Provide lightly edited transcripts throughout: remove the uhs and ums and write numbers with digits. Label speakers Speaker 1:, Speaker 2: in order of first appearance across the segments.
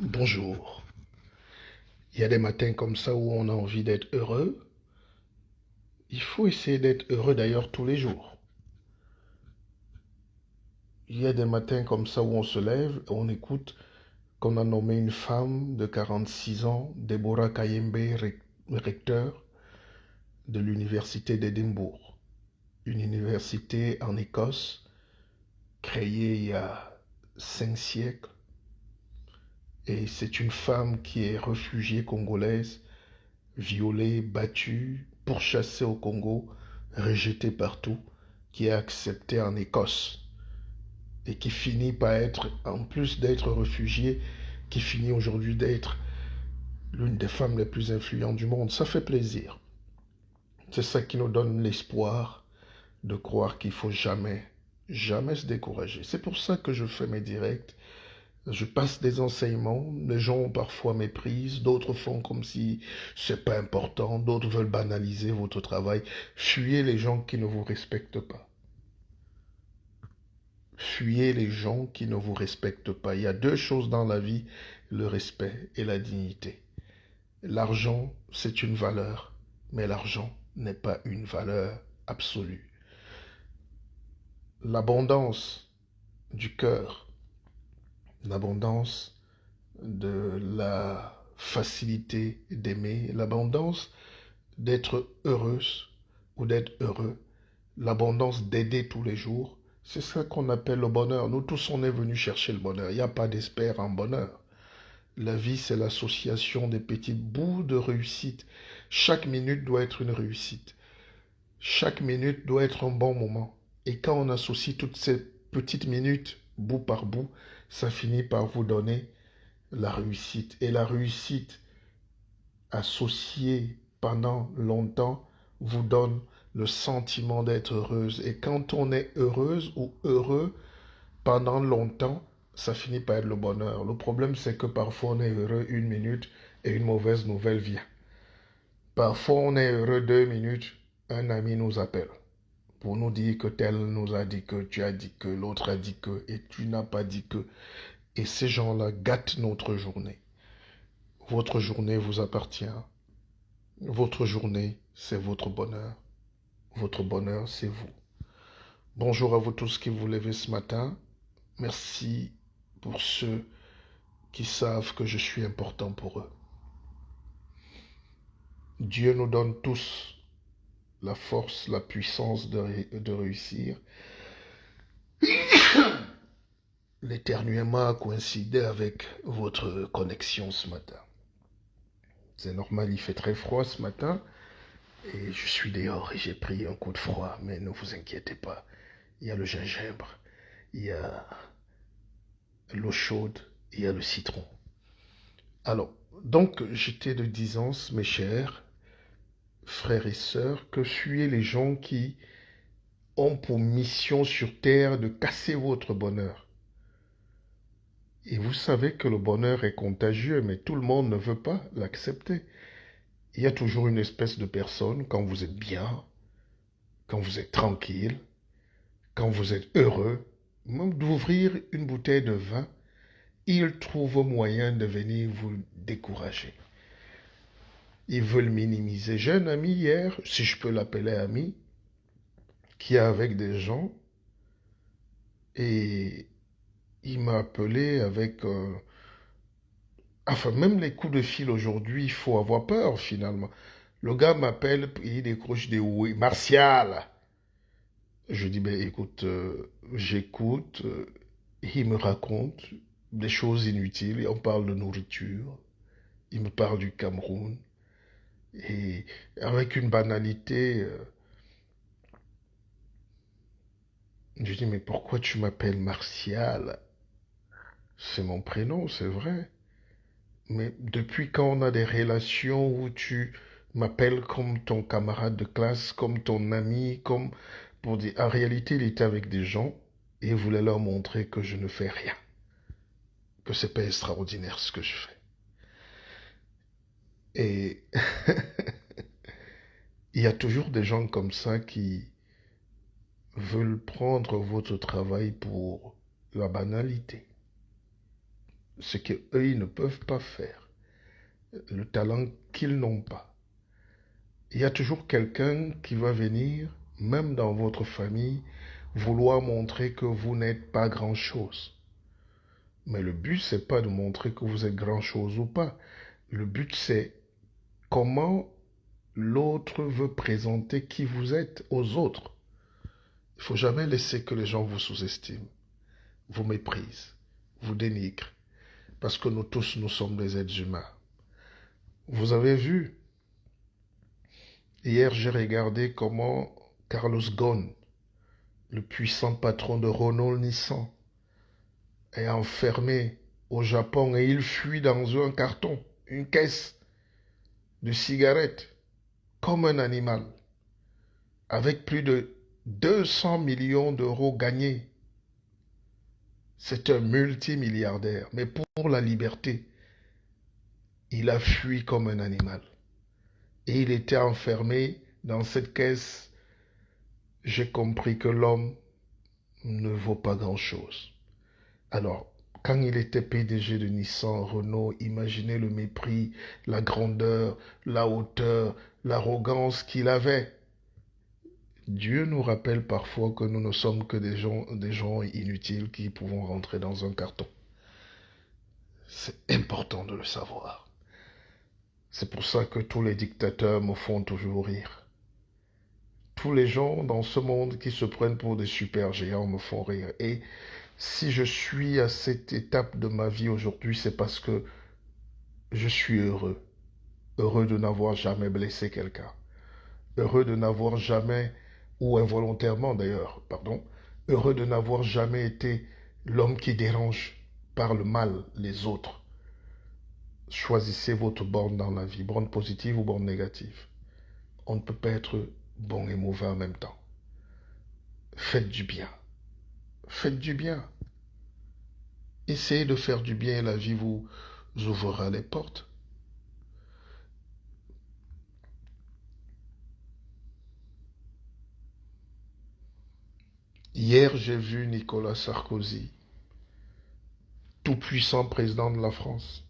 Speaker 1: Bonjour. Il y a des matins comme ça où on a envie d'être heureux. Il faut essayer d'être heureux d'ailleurs tous les jours. Il y a des matins comme ça où on se lève et on écoute qu'on a nommé une femme de 46 ans, Deborah Kayembe, recteur de l'université d'Édimbourg. Une université en Écosse créée il y a 5 siècles. Et c'est une femme qui est réfugiée congolaise, violée, battue, pourchassée au Congo, rejetée partout, qui est acceptée en Écosse et qui finit par être, en plus d'être réfugiée, qui finit aujourd'hui d'être l'une des femmes les plus influentes du monde. Ça fait plaisir. C'est ça qui nous donne l'espoir de croire qu'il faut jamais, jamais se décourager. C'est pour ça que je fais mes directs. Je passe des enseignements, les gens parfois méprisent, d'autres font comme si c'est pas important, d'autres veulent banaliser votre travail. Fuyez les gens qui ne vous respectent pas. Fuyez les gens qui ne vous respectent pas. Il y a deux choses dans la vie, le respect et la dignité. L'argent, c'est une valeur, mais l'argent n'est pas une valeur absolue. L'abondance du cœur, l'abondance de la facilité d'aimer, l'abondance d'être heureuse ou d'être heureux, l'abondance d'aider tous les jours, c'est ça qu'on appelle le bonheur. Nous tous, on est venus chercher le bonheur. Il n'y a pas d'espère en bonheur. La vie, c'est l'association des petits bouts de réussite. Chaque minute doit être une réussite. Chaque minute doit être un bon moment. Et quand on associe toutes ces petites minutes, bout par bout, ça finit par vous donner la réussite. Et la réussite associée pendant longtemps vous donne le sentiment d'être heureuse. Et quand on est heureuse ou heureux pendant longtemps, ça finit par être le bonheur. Le problème, c'est que parfois on est heureux une minute et une mauvaise nouvelle vient. Parfois on est heureux 2 minutes, un ami nous appelle pour nous dire que tel nous a dit que, tu as dit que, l'autre a dit que, et tu n'as pas dit que. Et ces gens-là gâtent notre journée. Votre journée vous appartient. Votre journée, c'est votre bonheur. Votre bonheur, c'est vous. Bonjour à vous tous qui vous levez ce matin. Merci pour ceux qui savent que je suis important pour eux. Dieu nous donne tous la force, la puissance de réussir. L'éternuement a coïncidé avec votre connexion ce matin. C'est normal, il fait très froid ce matin et je suis dehors et j'ai pris un coup de froid, mais ne vous inquiétez pas. Il y a le gingembre, il y a l'eau chaude, il y a le citron. Alors, donc, j'étais de disance, mes chers frères et sœurs, que fuyez les gens qui ont pour mission sur terre de casser votre bonheur. Et vous savez que le bonheur est contagieux, mais tout le monde ne veut pas l'accepter. Il y a toujours une espèce de personne, quand vous êtes bien, quand vous êtes tranquille, quand vous êtes heureux, même d'ouvrir une bouteille de vin, ils trouvent moyen de venir vous décourager. Ils veulent minimiser. J'ai un ami hier, si je peux l'appeler ami, qui est avec des gens et il m'a appelé avec... Enfin, même les coups de fil aujourd'hui, il faut avoir peur finalement. Le gars m'appelle, il décroche des oui. Martial! Je dis, ben écoute, j'écoute. Il me raconte des choses inutiles. On parle de nourriture. Il me parle du Cameroun. Et avec une banalité, je dis, mais pourquoi tu m'appelles Martial? C'est mon prénom, c'est vrai. Mais depuis quand on a des relations où tu m'appelles comme ton camarade de classe, comme ton ami, comme pour dire, en réalité, il était avec des gens et il voulait leur montrer que je ne fais rien, que c'est pas extraordinaire ce que je fais. Et il y a toujours des gens comme ça qui veulent prendre votre travail pour la banalité. ce qu'eux, ils ne peuvent pas faire, le talent qu'ils n'ont pas. Il y a toujours quelqu'un qui va venir, même dans votre famille, vouloir montrer que vous n'êtes pas grand-chose. Mais le but, c'est pas de montrer que vous êtes grand-chose ou pas. Le but, c'est comment l'autre veut présenter qui vous êtes aux autres. Il ne faut jamais laisser que les gens vous sous-estiment, vous méprisent, vous dénigrent. Parce que nous tous, nous sommes des êtres humains. Vous avez vu, hier j'ai regardé comment Carlos Ghosn, le puissant patron de Renault-Nissan, est enfermé au Japon et il fuit dans un carton, une caisse de cigarettes, comme un animal, avec plus de 200 millions d'euros gagnés. C'est un multimilliardaire, mais pour la liberté, il a fui comme un animal. Et il était enfermé dans cette caisse. J'ai compris que l'homme ne vaut pas grand-chose. Alors, quand il était PDG de Nissan, Renault, imaginez le mépris, la grandeur, la hauteur, l'arrogance qu'il avait. Dieu nous rappelle parfois que nous ne sommes que des gens inutiles qui pouvons rentrer dans un carton. C'est important de le savoir. C'est pour ça que tous les dictateurs me font toujours rire. Tous les gens dans ce monde qui se prennent pour des super géants me font rire. Et si je suis à cette étape de ma vie aujourd'hui, c'est parce que je suis heureux. Heureux de n'avoir jamais blessé quelqu'un. Heureux de n'avoir jamais, ou involontairement d'ailleurs, pardon, heureux de n'avoir jamais été l'homme qui dérange par le mal les autres. Choisissez votre borne dans la vie, borne positive ou borne négative. On ne peut pas être bon et mauvais en même temps. Faites du bien. Faites du bien. Essayez de faire du bien et la vie vous ouvrira les portes. Hier, j'ai vu Nicolas Sarkozy, tout-puissant président de la France.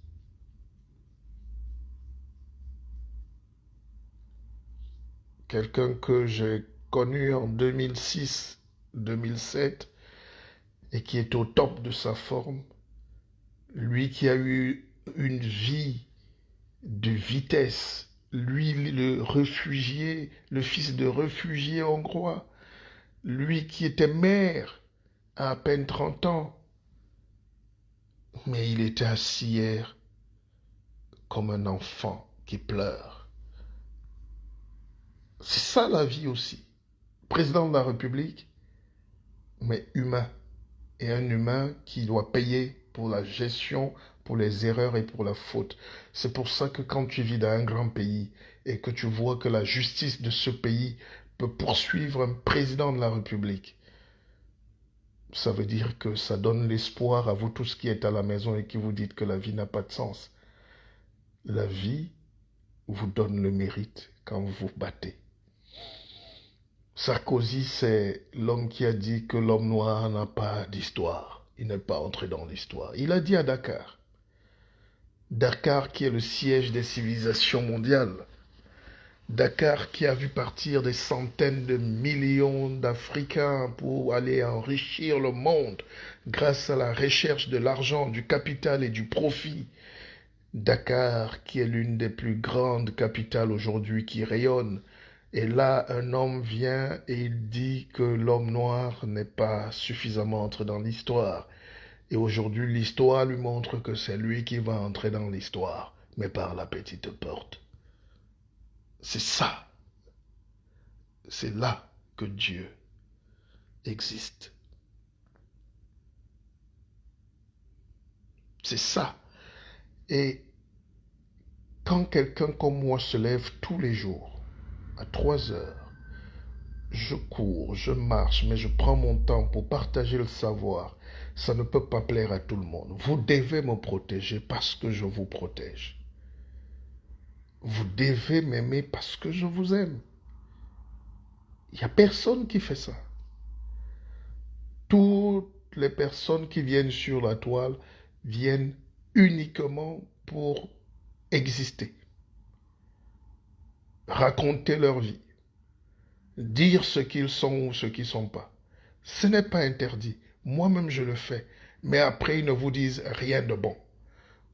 Speaker 1: Quelqu'un que j'ai connu en 2006-2007 et qui est au top de sa forme. Lui qui a eu une vie de vitesse. Lui, le réfugié, le fils de réfugié hongrois. Lui qui était maire à peine 30 ans. Mais il était assis hier comme un enfant qui pleure. C'est ça la vie aussi. Président de la République, mais humain. Et un humain qui doit payer pour la gestion, pour les erreurs et pour la faute. C'est pour ça que quand tu vis dans un grand pays et que tu vois que la justice de ce pays peut poursuivre un président de la République, ça veut dire que ça donne l'espoir à vous tous qui êtes à la maison et qui vous dites que la vie n'a pas de sens. La vie vous donne le mérite quand vous vous battez. Sarkozy, c'est l'homme qui a dit que l'homme noir n'a pas d'histoire. Il n'est pas entré dans l'histoire. Il a dit à Dakar. Dakar qui est le siège des civilisations mondiales. Dakar qui a vu partir des centaines de millions d'Africains pour aller enrichir le monde grâce à la recherche de l'argent, du capital et du profit. Dakar qui est l'une des plus grandes capitales aujourd'hui qui rayonne. Et là, un homme vient et il dit que l'homme noir n'est pas suffisamment entré dans l'histoire. Et aujourd'hui, l'histoire lui montre que c'est lui qui va entrer dans l'histoire, mais par la petite porte. C'est ça. C'est là que Dieu existe. C'est ça. Et quand quelqu'un comme moi se lève tous les jours, à 3 heures, je cours, je marche, mais je prends mon temps pour partager le savoir. Ça ne peut pas plaire à tout le monde. Vous devez me protéger parce que je vous protège. Vous devez m'aimer parce que je vous aime. Il n'y a personne qui fait ça. Toutes les personnes qui viennent sur la toile viennent uniquement pour exister, raconter leur vie, dire ce qu'ils sont ou ce qu'ils ne sont pas. Ce n'est pas interdit. Moi-même, je le fais. Mais après, ils ne vous disent rien de bon.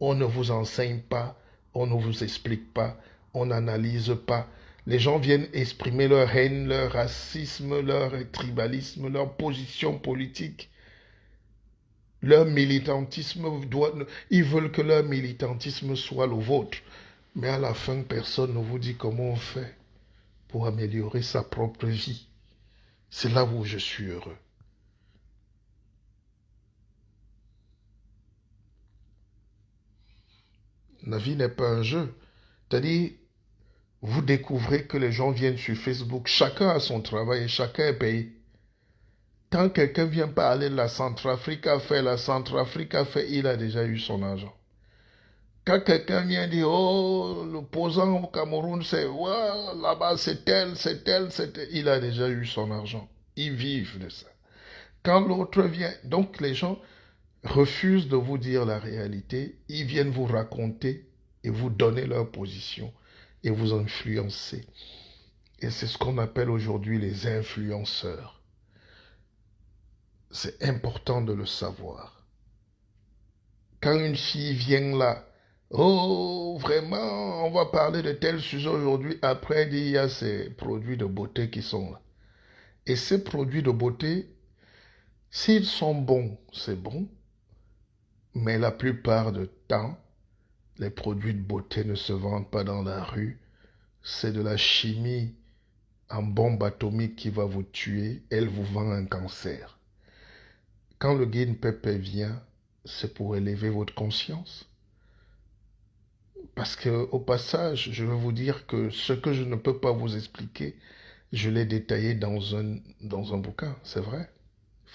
Speaker 1: On ne vous enseigne pas, on ne vous explique pas, on n'analyse pas. Les gens viennent exprimer leur haine, leur racisme, leur tribalisme, leur position politique. Leur militantisme ils veulent que leur militantisme soit le vôtre. Mais à la fin, personne ne vous dit comment on fait pour améliorer sa propre vie. C'est là où je suis heureux. La vie n'est pas un jeu. C'est-à-dire, vous découvrez que les gens viennent sur Facebook, chacun a son travail et chacun est payé. Quand quelqu'un vient parler de la Centrafrique a fait, il a déjà eu son argent. Quand quelqu'un vient dire, oh, l'opposant au Cameroun, c'est, ouais, là-bas, c'est tel, il a déjà eu son argent. Ils vivent de ça. Quand l'autre vient, donc les gens refusent de vous dire la réalité, ils viennent vous raconter et vous donner leur position et vous influencer. Et c'est ce qu'on appelle aujourd'hui les influenceurs. C'est important de le savoir. Quand une fille vient là, oh, vraiment, on va parler de tel sujet aujourd'hui. Après, il y a ces produits de beauté qui sont là. Et ces produits de beauté, s'ils sont bons, c'est bon. Mais la plupart du temps, les produits de beauté ne se vendent pas dans la rue. C'est de la chimie en bombe atomique qui va vous tuer. Elle vous vend un cancer. Quand le Guine Pépé vient, c'est pour élever votre conscience. Parce que, au passage, je veux vous dire que ce que je ne peux pas vous expliquer, je l'ai détaillé dans un bouquin, c'est vrai. Il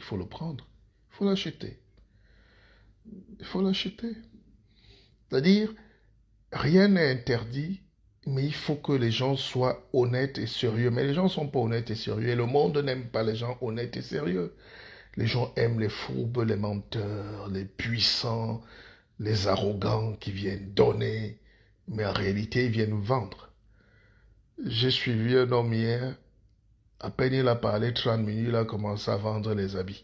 Speaker 1: faut le prendre. Il faut l'acheter. Il faut l'acheter. C'est-à-dire, rien n'est interdit, mais il faut que les gens soient honnêtes et sérieux. Mais les gens ne sont pas honnêtes et sérieux. Et le monde n'aime pas les gens honnêtes et sérieux. Les gens aiment les fourbes, les menteurs, les puissants, les arrogants qui viennent donner, mais en réalité, ils viennent vendre. J'ai suivi un homme hier, à peine il a parlé 30 minutes, il a commencé à vendre les habits.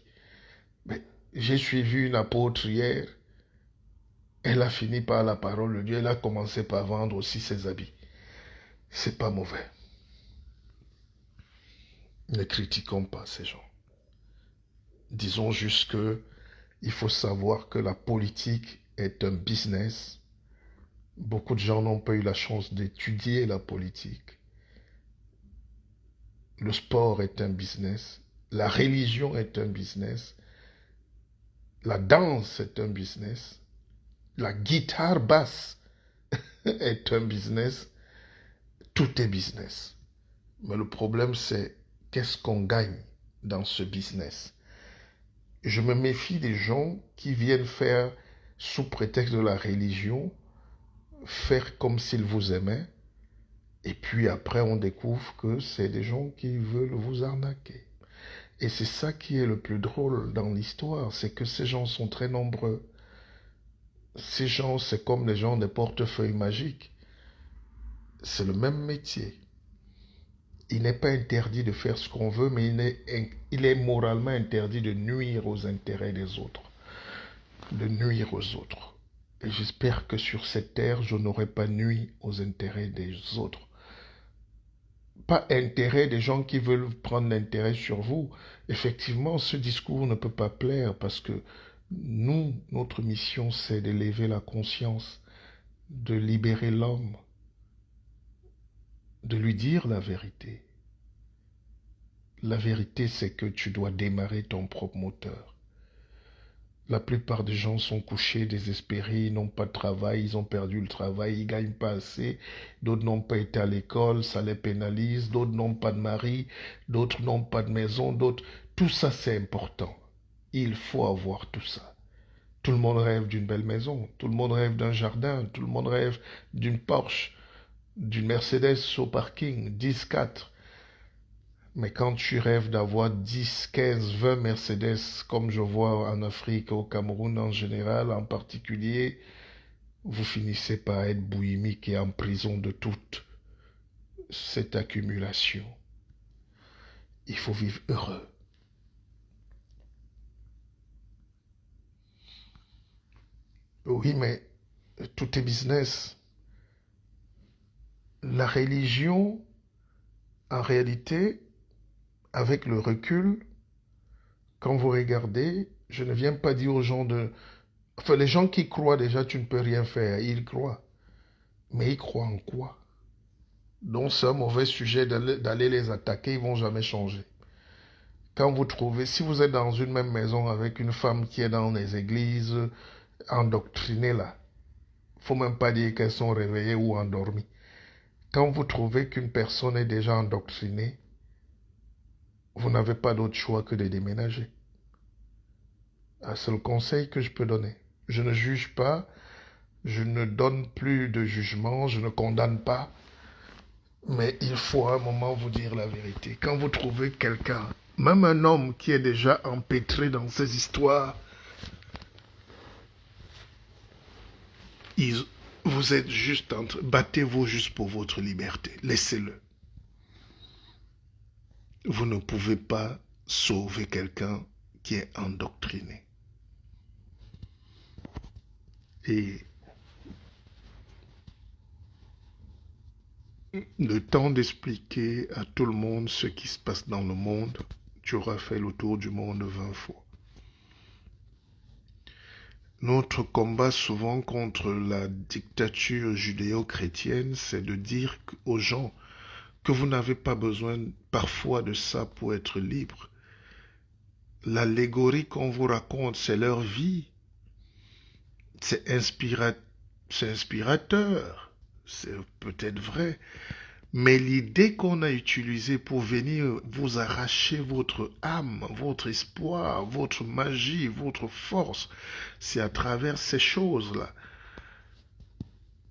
Speaker 1: Mais j'ai suivi une apôtre hier, elle a fini par la parole de Dieu, elle a commencé par vendre aussi ses habits. C'est pas mauvais. Ne critiquons pas ces gens. Disons juste que il faut savoir que la politique est un business. Beaucoup de gens n'ont pas eu la chance d'étudier la politique. Le sport est un business. La religion est un business. La danse est un business. La guitare basse est un business. Tout est business. Mais le problème, c'est qu'est-ce qu'on gagne dans ce business. Je me méfie des gens qui viennent faire, sous prétexte de la religion, faire comme s'ils vous aimaient. Et puis après, on découvre que c'est des gens qui veulent vous arnaquer. Et c'est ça qui est le plus drôle dans l'histoire, c'est que ces gens sont très nombreux. Ces gens, c'est comme les gens des portefeuilles magiques. C'est le même métier. Il n'est pas interdit de faire ce qu'on veut, mais il est moralement interdit de nuire aux intérêts des autres. De nuire aux autres. Et j'espère que sur cette terre, je n'aurai pas nui aux intérêts des autres. Pas intérêt des gens qui veulent prendre l'intérêt sur vous. Effectivement, ce discours ne peut pas plaire parce que nous, notre mission, c'est d'élever la conscience, de libérer l'homme, de lui dire la vérité. La vérité, c'est que tu dois démarrer ton propre moteur. La plupart des gens sont couchés, désespérés, ils n'ont pas de travail, ils ont perdu le travail, ils ne gagnent pas assez. D'autres n'ont pas été à l'école, ça les pénalise. D'autres n'ont pas de mari, d'autres n'ont pas de maison, d'autres... Tout ça, c'est important. Il faut avoir tout ça. Tout le monde rêve d'une belle maison, tout le monde rêve d'un jardin, tout le monde rêve d'une Porsche, d'une Mercedes au parking, 10-4. Mais quand tu rêves d'avoir 10, 15, 20 Mercedes, comme je vois en Afrique, au Cameroun en général, en particulier, vous finissez par être boulimique et en prison de toute cette accumulation. Il faut vivre heureux. Oui, mais tout est business. La religion, en réalité, avec le recul, quand vous regardez, je ne viens pas dire aux gens de... Enfin, les gens qui croient déjà, tu ne peux rien faire. Ils croient. Mais ils croient en quoi? Donc c'est un mauvais sujet d'aller les attaquer, ils vont jamais changer. Quand vous trouvez, si vous êtes dans une même maison avec une femme qui est dans les églises, endoctrinée là, faut même pas dire qu'elles sont réveillées ou endormies. Quand vous trouvez qu'une personne est déjà endoctrinée, vous n'avez pas d'autre choix que de déménager. C'est le conseil que je peux donner. Je ne juge pas, je ne donne plus de jugement, je ne condamne pas, mais il faut à un moment vous dire la vérité. Quand vous trouvez quelqu'un, même un homme qui est déjà empêtré dans ces histoires, vous êtes juste entre... Battez-vous juste pour votre liberté. Laissez-le. Vous ne pouvez pas sauver quelqu'un qui est endoctriné. Et le temps d'expliquer à tout le monde ce qui se passe dans le monde, tu auras fait le tour du monde 20 fois. Notre combat souvent contre la dictature judéo-chrétienne, c'est de dire aux gens que vous n'avez pas besoin parfois de ça pour être libre. L'allégorie qu'on vous raconte, c'est leur vie. C'est inspirateur. C'est peut-être vrai. Mais l'idée qu'on a utilisée pour venir vous arracher votre âme, votre espoir, votre magie, votre force, c'est à travers ces choses-là.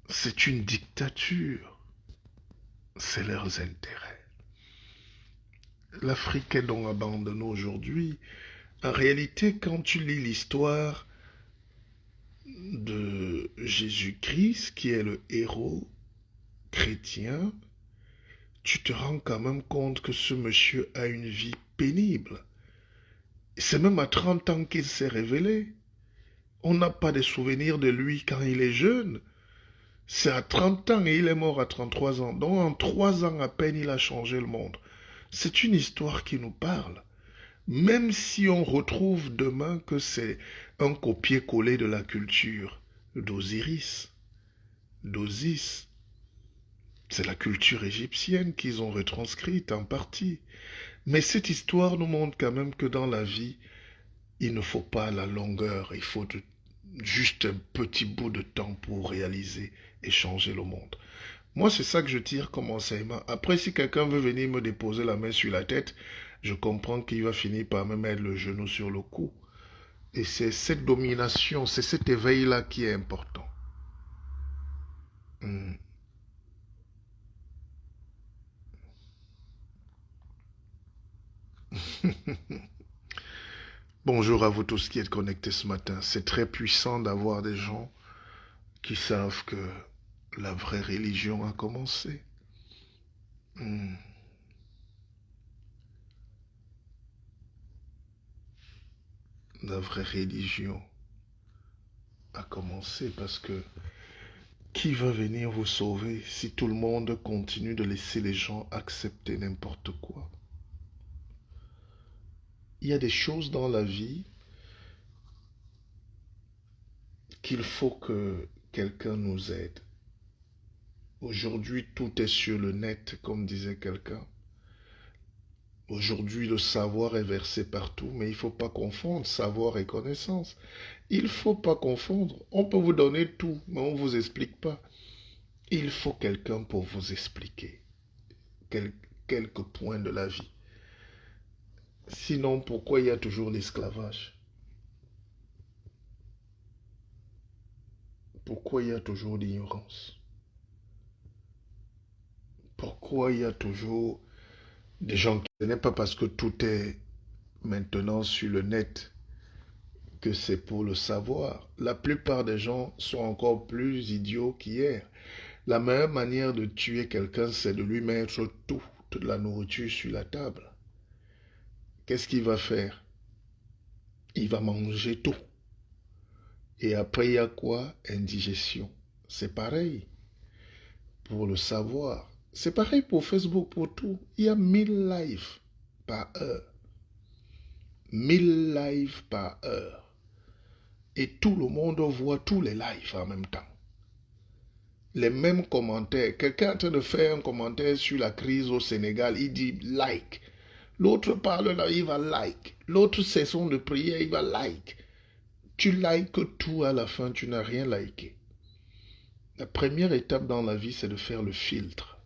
Speaker 1: C'est une dictature. C'est leurs intérêts. L'Afrique est donc abandonnée aujourd'hui. En réalité, quand tu lis l'histoire de Jésus-Christ, qui est le héros chrétien, tu te rends quand même compte que ce monsieur a une vie pénible. C'est même à 30 ans qu'il s'est révélé. On n'a pas de souvenirs de lui quand il est jeune. C'est à 30 ans et il est mort à 33 ans. Donc en 3 ans à peine, il a changé le monde. C'est une histoire qui nous parle. Même si on retrouve demain que c'est un copier-coller de la culture d'Osiris, d'Osis, c'est la culture égyptienne qu'ils ont retranscrite en partie. Mais cette histoire nous montre quand même que dans la vie, il ne faut pas la longueur, il faut juste un petit bout de temps pour réaliser et changer le monde. Moi, c'est ça que je tire comme enseignement. Après, si quelqu'un veut venir me déposer la main sur la tête, je comprends qu'il va finir par me mettre le genou sur le cou. Et c'est cette domination, c'est cet éveil-là qui est important. Hmm. Bonjour à vous tous qui êtes connectés ce matin. C'est très puissant d'avoir des gens qui savent que la vraie religion a commencé. Hmm. La vraie religion a commencé parce que qui va venir vous sauver si tout le monde continue de laisser les gens accepter n'importe quoi? Il y a des choses dans la vie qu'il faut que quelqu'un nous aide. Aujourd'hui, tout est sur le net, comme disait quelqu'un. Aujourd'hui, le savoir est versé partout, mais il ne faut pas confondre savoir et connaissance. Il ne faut pas confondre. On peut vous donner tout, mais on ne vous explique pas. Il faut quelqu'un pour vous expliquer quelques points de la vie. Sinon, pourquoi il y a toujours l'esclavage? Pourquoi il y a toujours l'ignorance? Pourquoi il y a toujours Des gens qui... Ce n'est pas parce que tout est maintenant sur le net que c'est pour le savoir. La plupart des gens sont encore plus idiots qu'hier. La meilleure manière de tuer quelqu'un, c'est de lui mettre tout, toute la nourriture sur la table. Qu'est-ce qu'il va faire? Il va manger tout. Et après, il y a quoi? Indigestion. C'est pareil pour le savoir. C'est pareil pour Facebook, pour tout. Il y a 1000 lives par heure. 1000 lives par heure. Et tout le monde voit tous les lives en même temps. Les mêmes commentaires. Quelqu'un est en train de faire un commentaire sur la crise au Sénégal, il dit like. L'autre parle là, il va like. L'autre session de prière, il va like. Tu likes tout à la fin, tu n'as rien liké. La première étape dans la vie, c'est de faire le filtre.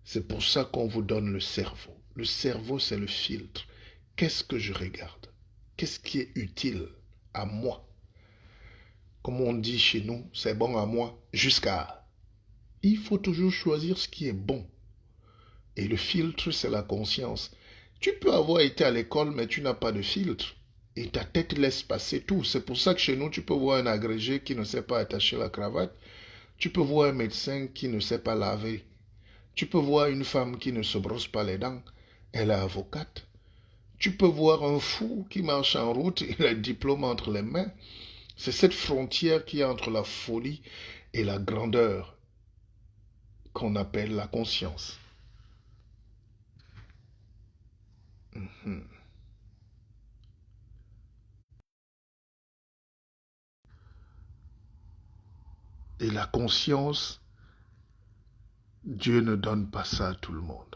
Speaker 1: C'est pour ça qu'on vous donne le cerveau. Le cerveau, c'est le filtre. Qu'est-ce que je regarde? Qu'est-ce qui est utile à moi? Comme on dit chez nous, c'est bon à moi jusqu'à... Il faut toujours choisir ce qui est bon. Et le filtre, c'est la conscience. Tu peux avoir été à l'école, mais tu n'as pas de filtre. Et ta tête laisse passer tout. C'est pour ça que chez nous, tu peux voir un agrégé qui ne sait pas attacher la cravate. Tu peux voir un médecin qui ne sait pas laver. Tu peux voir une femme qui ne se brosse pas les dents. Elle est avocate. Tu peux voir un fou qui marche en route et il a le diplôme entre les mains. C'est cette frontière qui est entre la folie et la grandeur qu'on appelle la conscience. Mhm. Et la conscience, Dieu ne donne pas ça à tout le monde.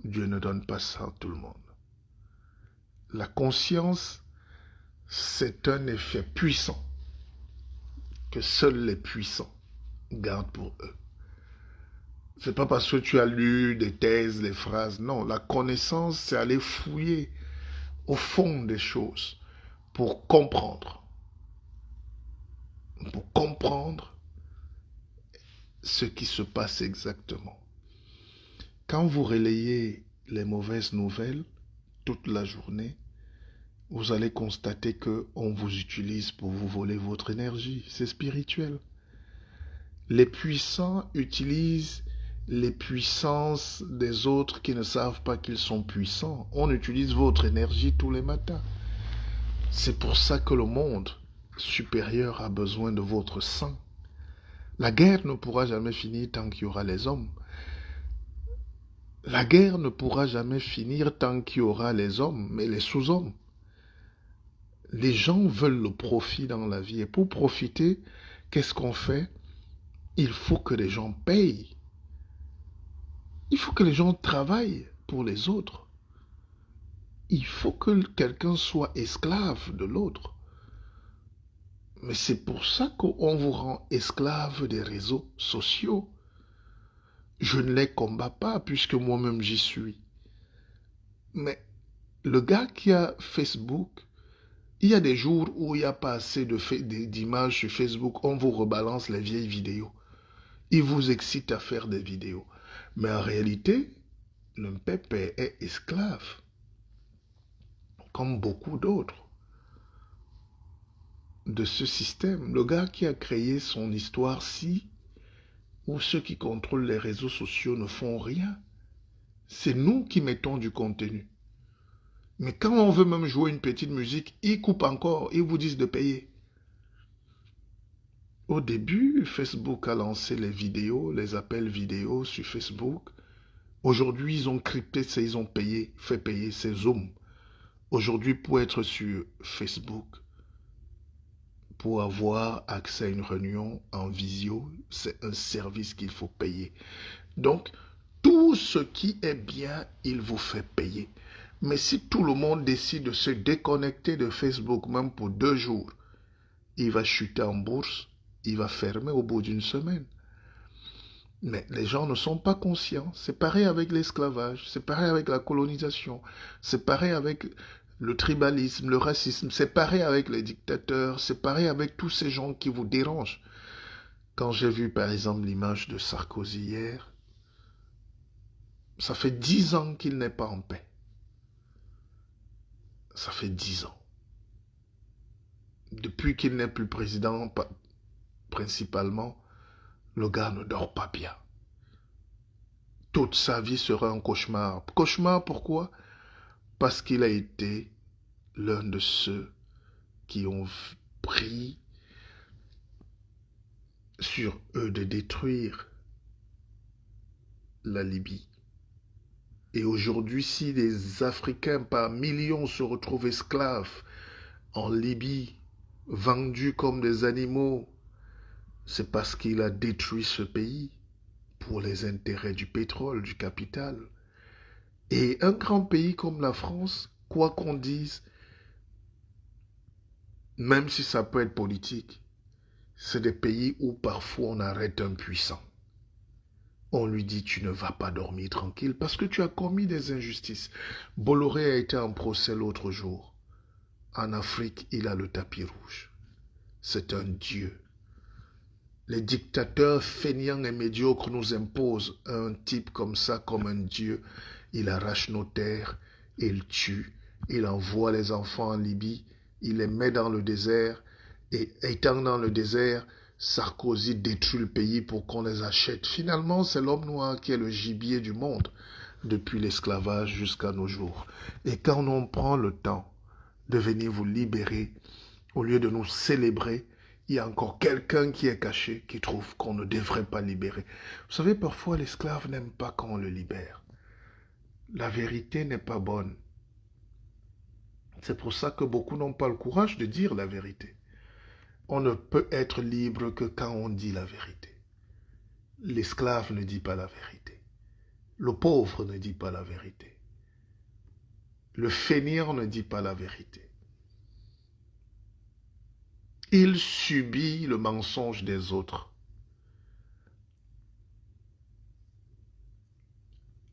Speaker 1: Dieu ne donne pas ça à tout le monde. La conscience, c'est un effet puissant que seuls les puissants gardent pour eux. C'est pas parce que tu as lu des thèses, des phrases. Non, la connaissance, c'est aller fouiller au fond des choses pour comprendre. Pour comprendre ce qui se passe exactement. Quand vous relayez les mauvaises nouvelles toute la journée, vous allez constater qu'on vous utilise pour vous voler votre énergie. C'est spirituel. Les puissants utilisent les puissances des autres qui ne savent pas qu'ils sont puissants. On utilise votre énergie tous les matins. C'est pour ça que le monde supérieur a besoin de votre sang. La guerre ne pourra jamais finir tant qu'il y aura les hommes. La guerre ne pourra jamais finir tant qu'il y aura les hommes, mais les sous-hommes. Les gens veulent le profit dans la vie. Et pour profiter, qu'est-ce qu'on fait? Il faut que les gens payent. Il faut que les gens travaillent pour les autres. Il faut que quelqu'un soit esclave de l'autre. Mais c'est pour ça qu'on vous rend esclave des réseaux sociaux. Je ne les combats pas puisque moi-même j'y suis. Mais le gars qui a Facebook, il y a des jours où il n'y a pas assez d'images sur Facebook, on vous rebalance les vieilles vidéos. Il vous excite à faire des vidéos. Mais en réalité, le pépé est esclave, comme beaucoup d'autres, de ce système. Le gars qui a créé son histoire-ci, où ceux qui contrôlent les réseaux sociaux ne font rien, c'est nous qui mettons du contenu. Mais quand on veut même jouer une petite musique, ils coupent encore, ils vous disent de payer. Au début, Facebook a lancé les vidéos, les appels vidéo sur Facebook. Aujourd'hui, ils ont crypté ça, ils ont payé, fait payer ces Zoom. Aujourd'hui, pour être sur Facebook, pour avoir accès à une réunion en visio, c'est un service qu'il faut payer. Donc, tout ce qui est bien, il vous fait payer. Mais si tout le monde décide de se déconnecter de Facebook, même pour 2 jours, il va chuter en bourse, il va fermer au bout d'une semaine. Mais les gens ne sont pas conscients. C'est pareil avec l'esclavage, c'est pareil avec la colonisation, c'est pareil avec le tribalisme, le racisme, c'est pareil avec les dictateurs, c'est pareil avec tous ces gens qui vous dérangent. Quand j'ai vu par exemple l'image de Sarkozy hier, Ça fait 10 ans qu'il n'est pas en paix. Ça fait 10 ans. Depuis qu'il n'est plus président, principalement, le gars ne dort pas bien. Toute sa vie sera un cauchemar. Cauchemar pourquoi? Parce qu'il a été l'un de ceux qui ont pris sur eux de détruire la Libye. Et aujourd'hui, si les Africains par millions se retrouvent esclaves en Libye, vendus comme des animaux, c'est parce qu'il a détruit ce pays pour les intérêts du pétrole, du capital. Et un grand pays comme la France, quoi qu'on dise, même si ça peut être politique, c'est des pays où parfois on arrête un puissant. On lui dit tu ne vas pas dormir tranquille parce que tu as commis des injustices. Bolloré a été en procès l'autre jour. En Afrique, il a le tapis rouge. C'est un dieu. Les dictateurs feignants et médiocres nous imposent un type comme ça, comme un dieu. Il arrache nos terres, il tue, il envoie les enfants en Libye, il les met dans le désert, et étant dans le désert, Sarkozy détruit le pays pour qu'on les achète. Finalement, c'est l'homme noir qui est le gibier du monde, depuis l'esclavage jusqu'à nos jours. Et quand on prend le temps de venir vous libérer, au lieu de nous célébrer, il y a encore quelqu'un qui est caché, qui trouve qu'on ne devrait pas libérer. Vous savez, parfois l'esclave n'aime pas quand on le libère. La vérité n'est pas bonne. C'est pour ça que beaucoup n'ont pas le courage de dire la vérité. On ne peut être libre que quand on dit la vérité. L'esclave ne dit pas la vérité. Le pauvre ne dit pas la vérité. Le fainéant ne dit pas la vérité. Il subit le mensonge des autres.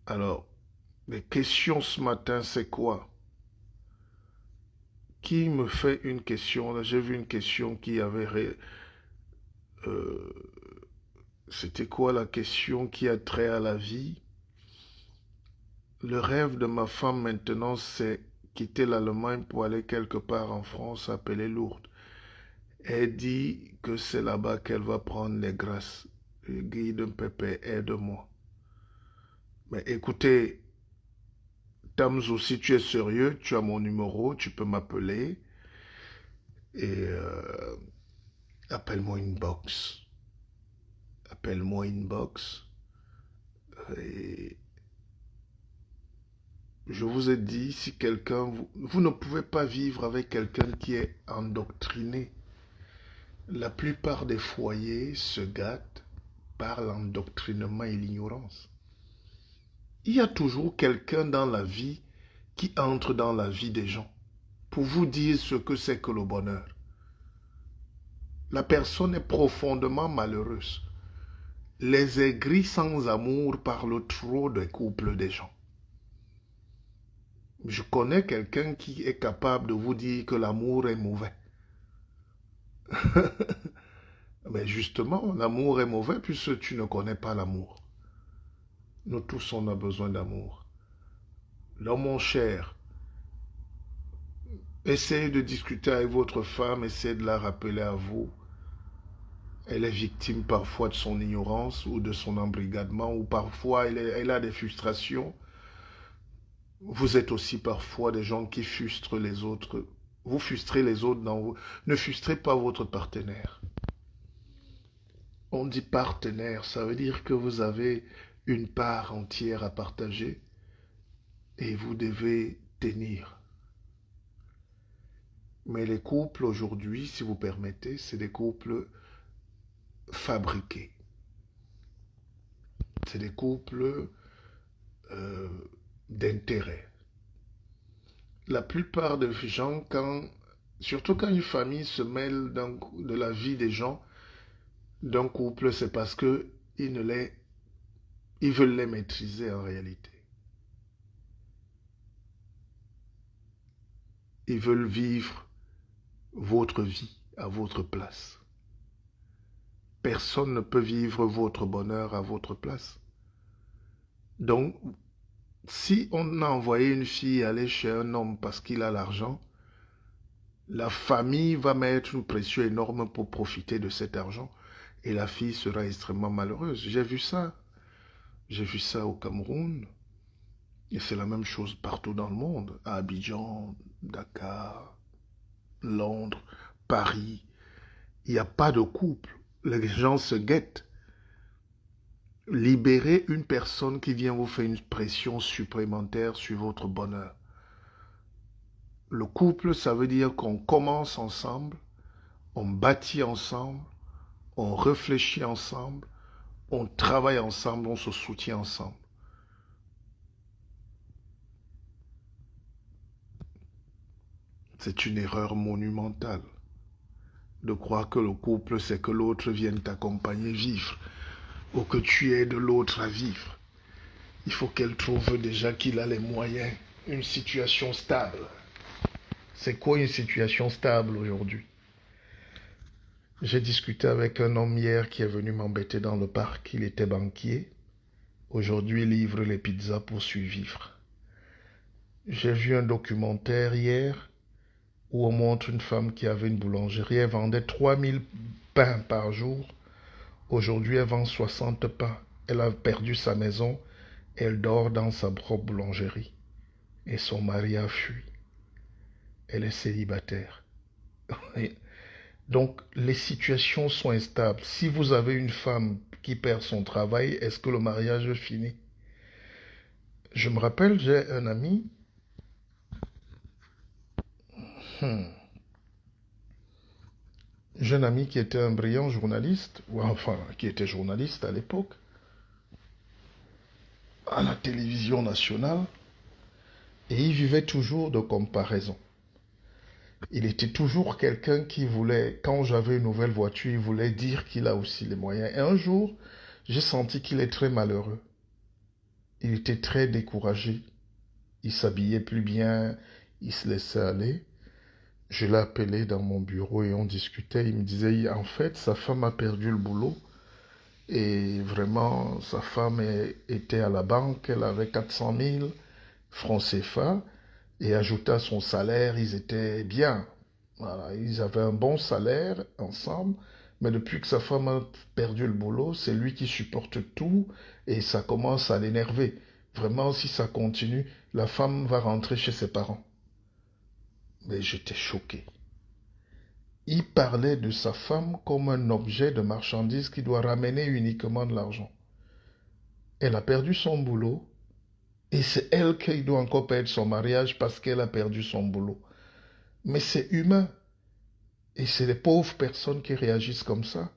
Speaker 1: Alors, les questions ce matin, c'est quoi? Qui me fait une question? J'ai vu une question qui avait... Euh, c'était quoi la question qui a trait à la vie? Le rêve de ma femme maintenant, c'est quitter l'Allemagne pour aller quelque part en France appelée Lourdes. Elle dit que c'est là-bas qu'elle va prendre les grâces. Guide Pépé, aide-moi. Mais écoutez, Tamzo, si tu es sérieux, tu as mon numéro, tu peux m'appeler et appelle-moi inbox. Appelle-moi inbox. Et je vous ai dit, si quelqu'un... Vous ne pouvez pas vivre avec quelqu'un qui est endoctriné. La plupart des foyers se gâtent par l'endoctrinement et l'ignorance. Il y a toujours quelqu'un dans la vie qui entre dans la vie des gens pour vous dire ce que c'est que le bonheur. La personne est profondément malheureuse. Les aigris sans amour parlent trop des couples des gens. Je connais quelqu'un qui est capable de vous dire que l'amour est mauvais. Mais justement, l'amour est mauvais puisque tu ne connais pas l'amour. Nous tous, on a besoin d'amour. Alors mon cher, essayez de discuter avec votre femme, essayez de la rappeler à vous. Elle est victime parfois de son ignorance ou de son embrigadement, ou parfois elle a des frustrations. Vous êtes aussi parfois des gens qui frustrent les autres. Vous frustrez les autres dans vous. Ne frustrez pas votre partenaire. On dit partenaire, ça veut dire que vous avez une part entière à partager et vous devez tenir. Mais les couples aujourd'hui, si vous permettez, c'est des couples fabriqués. C'est des couples d'intérêt. La plupart des gens, surtout quand une famille se mêle de la vie des gens, d'un couple, c'est parce que ils veulent les maîtriser en réalité. Ils veulent vivre votre vie à votre place. Personne ne peut vivre votre bonheur à votre place. Donc, Si on a envoyé une fille aller chez un homme parce qu'il a l'argent, la famille va mettre une pression énorme pour profiter de cet argent et la fille sera extrêmement malheureuse. J'ai vu ça. J'ai vu ça au Cameroun et c'est la même chose partout dans le monde. À Abidjan, Dakar, Londres, Paris. Il n'y a pas de couple. Les gens se guettent. Libérez une personne qui vient vous faire une pression supplémentaire sur votre bonheur. Le couple, ça veut dire qu'on commence ensemble, on bâtit ensemble, on réfléchit ensemble, on travaille ensemble, on se soutient ensemble. C'est une erreur monumentale de croire que le couple, c'est que l'autre vienne t'accompagner vivre ou que tu aides l'autre à vivre. Il faut qu'elle trouve déjà qu'il a les moyens, une situation stable. C'est quoi une situation stable aujourd'hui? J'ai discuté avec un homme hier qui est venu m'embêter dans le parc. Il était banquier. Aujourd'hui, il livre les pizzas pour survivre. J'ai vu un documentaire hier où on montre une femme qui avait une boulangerie. Elle vendait 3000 pains par jour. Aujourd'hui, elle vend 60 pains. Elle a perdu sa maison. Elle dort dans sa propre boulangerie. Et son mari a fui. Elle est célibataire. Donc, les situations sont instables. Si vous avez une femme qui perd son travail, est-ce que le mariage finit? Je me rappelle, j'ai un ami, j'ai un ami qui était un brillant journaliste, ou enfin, qui était journaliste à l'époque, à la télévision nationale, et il vivait toujours de comparaison. Il était toujours quelqu'un qui voulait, quand j'avais une nouvelle voiture, il voulait dire qu'il a aussi les moyens. Et un jour, j'ai senti qu'il est très malheureux. Il était très découragé. Il s'habillait plus bien, il se laissait aller. Je l'ai appelé dans mon bureau et on discutait. Il me disait, en fait, sa femme a perdu le boulot. Et vraiment, sa femme était à la banque, elle avait 400 000 francs CFA. Et ajouté à son salaire, ils étaient bien. Voilà, ils avaient un bon salaire ensemble. Mais depuis que sa femme a perdu le boulot, c'est lui qui supporte tout et ça commence à l'énerver. Vraiment, si ça continue, la femme va rentrer chez ses parents. Mais j'étais choqué. Il parlait de sa femme comme un objet de marchandise qui doit ramener uniquement de l'argent. Elle a perdu son boulot et c'est elle qui doit encore perdre son mariage parce qu'elle a perdu son boulot. Mais c'est humain et c'est les pauvres personnes qui réagissent comme ça.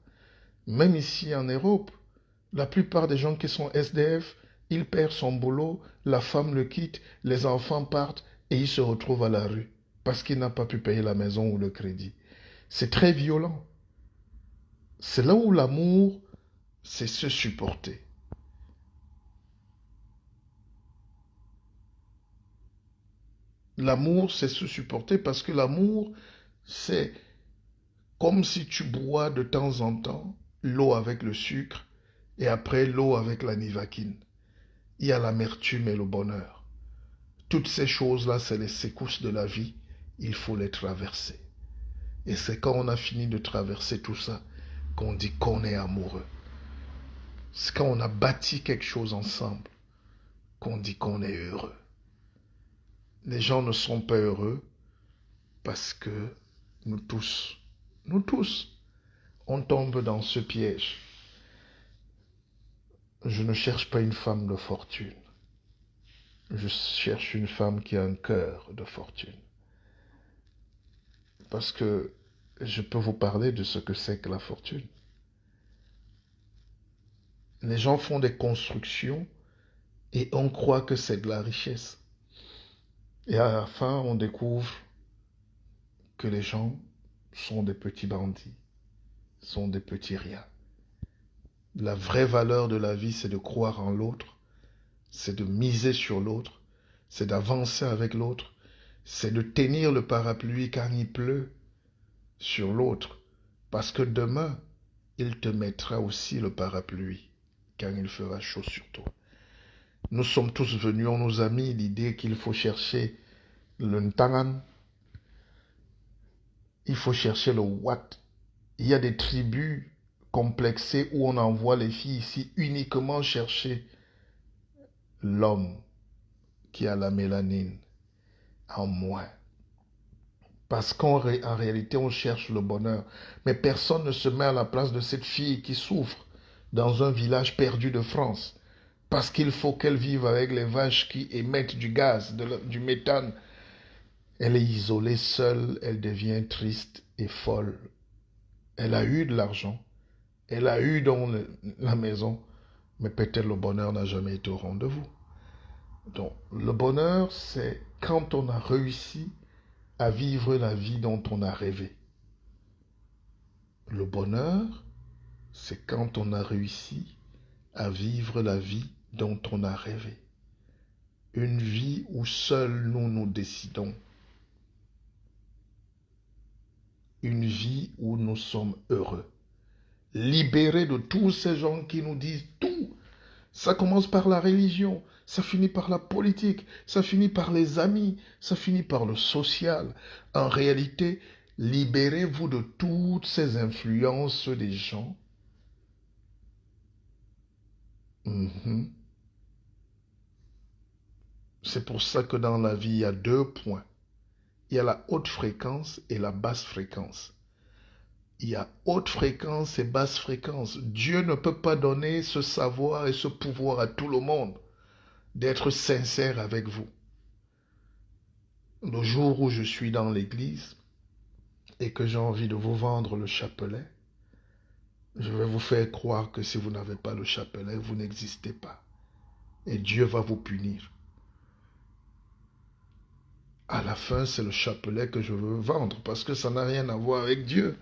Speaker 1: Même ici en Europe, la plupart des gens qui sont SDF, ils perdent son boulot, la femme le quitte, les enfants partent et il se retrouve à la rue parce qu'il n'a pas pu payer la maison ou le crédit. C'est très violent. C'est là où l'amour, c'est se supporter. L'amour, c'est se supporter parce que l'amour, c'est comme si tu bois de temps en temps l'eau avec le sucre et après l'eau avec la nivaquine. Il y a l'amertume et le bonheur. Toutes ces choses-là, c'est les secousses de la vie. Il faut les traverser. Et c'est quand on a fini de traverser tout ça qu'on dit qu'on est amoureux. C'est quand on a bâti quelque chose ensemble qu'on dit qu'on est heureux. Les gens ne sont pas heureux parce que nous tous, on tombe dans ce piège. Je ne cherche pas une femme de fortune. Je cherche une femme qui a un cœur de fortune. Parce que je peux vous parler de ce que c'est que la fortune. Les gens font des constructions et on croit que c'est de la richesse. Et à la fin, on découvre que les gens sont des petits bandits, sont des petits riens. La vraie valeur de la vie, c'est de croire en l'autre, c'est de miser sur l'autre, c'est d'avancer avec l'autre, c'est de tenir le parapluie quand il pleut sur l'autre, parce que demain, il te mettra aussi le parapluie quand il fera chaud sur toi. Nous sommes tous venus, on nous a mis l'idée qu'il faut chercher le Ntangan, il faut chercher le Wat. Il y a des tribus complexées où on envoie les filles ici uniquement chercher l'homme qui a la mélanine en moins. Parce qu'en réalité, on cherche le bonheur. Mais personne ne se met à la place de cette fille qui souffre dans un village perdu de France. Parce qu'il faut qu'elle vive avec les vaches qui émettent du gaz, du méthane. Elle est isolée, seule, elle devient triste et folle. Elle a eu de l'argent, elle a eu dans la maison, mais peut-être le bonheur n'a jamais été au rendez-vous. Donc, le bonheur, c'est quand on a réussi à vivre la vie dont on a rêvé. Le bonheur, c'est quand on a réussi à vivre la vie dont on a rêvé. Une vie où seuls nous décidons. Une vie où nous sommes heureux. Libérés de tous ces gens qui nous disent tout. Ça commence par la religion, ça finit par la politique, ça finit par les amis, ça finit par le social. En réalité, libérez-vous de toutes ces influences des gens. C'est pour ça que dans la vie, il y a 2 points. Il y a la haute fréquence et la basse fréquence. Il y a haute fréquence et basse fréquence. Dieu ne peut pas donner ce savoir et ce pouvoir à tout le monde d'être sincère avec vous. Le jour où je suis dans l'église et que j'ai envie de vous vendre le chapelet, je vais vous faire croire que si vous n'avez pas le chapelet, vous n'existez pas. Et Dieu va vous punir. À la fin, c'est le chapelet que je veux vendre parce que ça n'a rien à voir avec Dieu.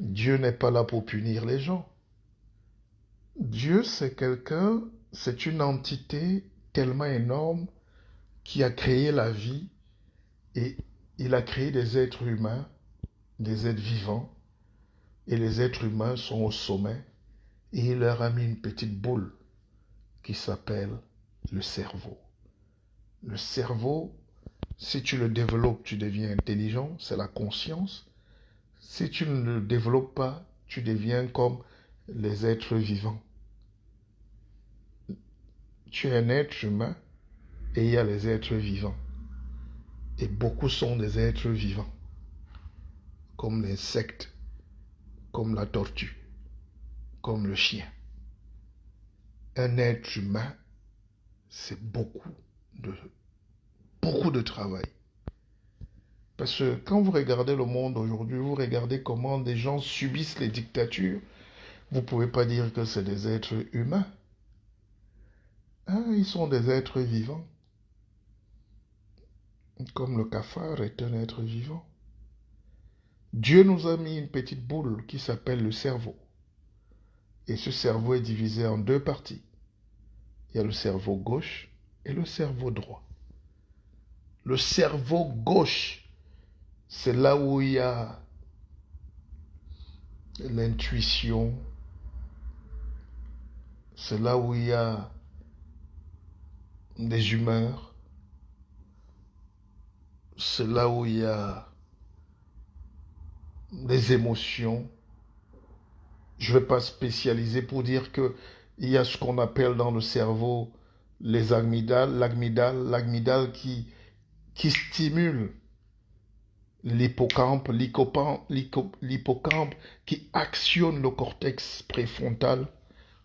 Speaker 1: Dieu n'est pas là pour punir les gens. Dieu, c'est quelqu'un, c'est une entité tellement énorme qui a créé la vie et il a créé des êtres humains, des êtres vivants, et les êtres humains sont au sommet et il leur a mis une petite boule qui s'appelle le cerveau. Le cerveau, si tu le développes, tu deviens intelligent, c'est la conscience. Si tu ne le développes pas, tu deviens comme les êtres vivants. Tu es un être humain et il y a les êtres vivants. Et beaucoup sont des êtres vivants, comme l'insecte, comme la tortue, comme le chien. Un être humain, c'est beaucoup de travail. Parce que quand vous regardez le monde aujourd'hui, vous regardez comment des gens subissent les dictatures, vous ne pouvez pas dire que c'est des êtres humains. Hein, ils sont des êtres vivants. Comme le cafard est un être vivant. Dieu nous a mis une petite boule qui s'appelle le cerveau. Et ce cerveau est divisé en 2 parties. Il y a le cerveau gauche et le cerveau droit. Le cerveau gauche, c'est là où il y a l'intuition, c'est là où il y a des humeurs, c'est là où il y a des émotions. Je ne vais pas spécialiser pour dire qu'il y a ce qu'on appelle dans le cerveau les amygdales, l'amygdale qui stimule l'hippocampe, l'hippocampe qui actionne le cortex préfrontal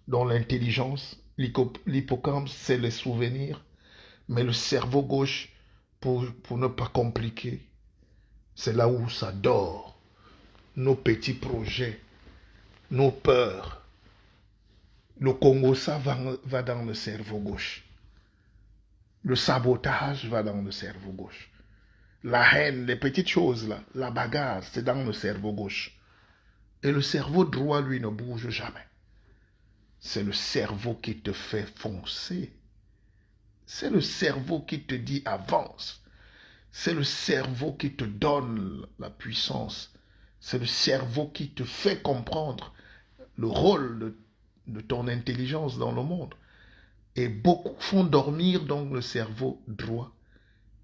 Speaker 1: dans l'intelligence. L'hippocampe, c'est les souvenirs, mais le cerveau gauche, pour ne pas compliquer, c'est là où ça dort. Nos petits projets, nos peurs. Le Congo, ça va dans le cerveau gauche. Le sabotage va dans le cerveau gauche. La haine, les petites choses là, la bagarre, c'est dans le cerveau gauche. Et le cerveau droit, lui, ne bouge jamais. C'est le cerveau qui te fait foncer. C'est le cerveau qui te dit avance. C'est le cerveau qui te donne la puissance. C'est le cerveau qui te fait comprendre le rôle de ton intelligence dans le monde. Et beaucoup font dormir donc le cerveau droit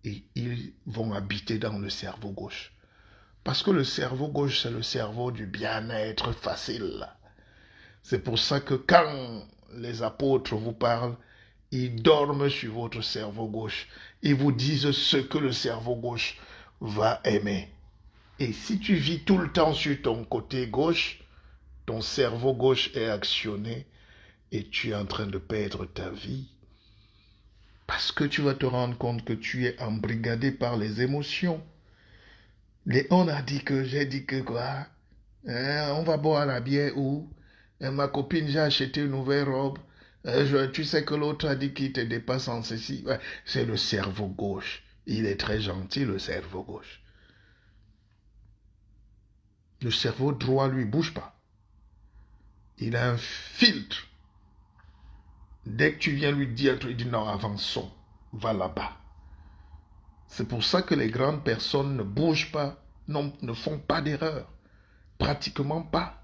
Speaker 1: et ils vont habiter dans le cerveau gauche. Parce que le cerveau gauche, c'est le cerveau du bien-être facile. C'est pour ça que quand les apôtres vous parlent, ils dorment sur votre cerveau gauche. Ils vous disent ce que le cerveau gauche va aimer. Et si tu vis tout le temps sur ton côté gauche, ton cerveau gauche est actionné et tu es en train de perdre ta vie. Parce que tu vas te rendre compte que tu es embrigadé par les émotions. On a dit que, j'ai dit que quoi? On va boire la bière où? Ma copine, j'ai acheté une nouvelle robe. Tu sais que l'autre a dit qu'il te dépasse en ceci. Ouais, c'est le cerveau gauche. Il est très gentil, le cerveau gauche. Le cerveau droit, lui, bouge pas. Il a un filtre. Dès que tu viens lui dire, il dit non, avançons, va là-bas. C'est pour ça que les grandes personnes ne bougent pas, ne font pas d'erreur. Pratiquement pas.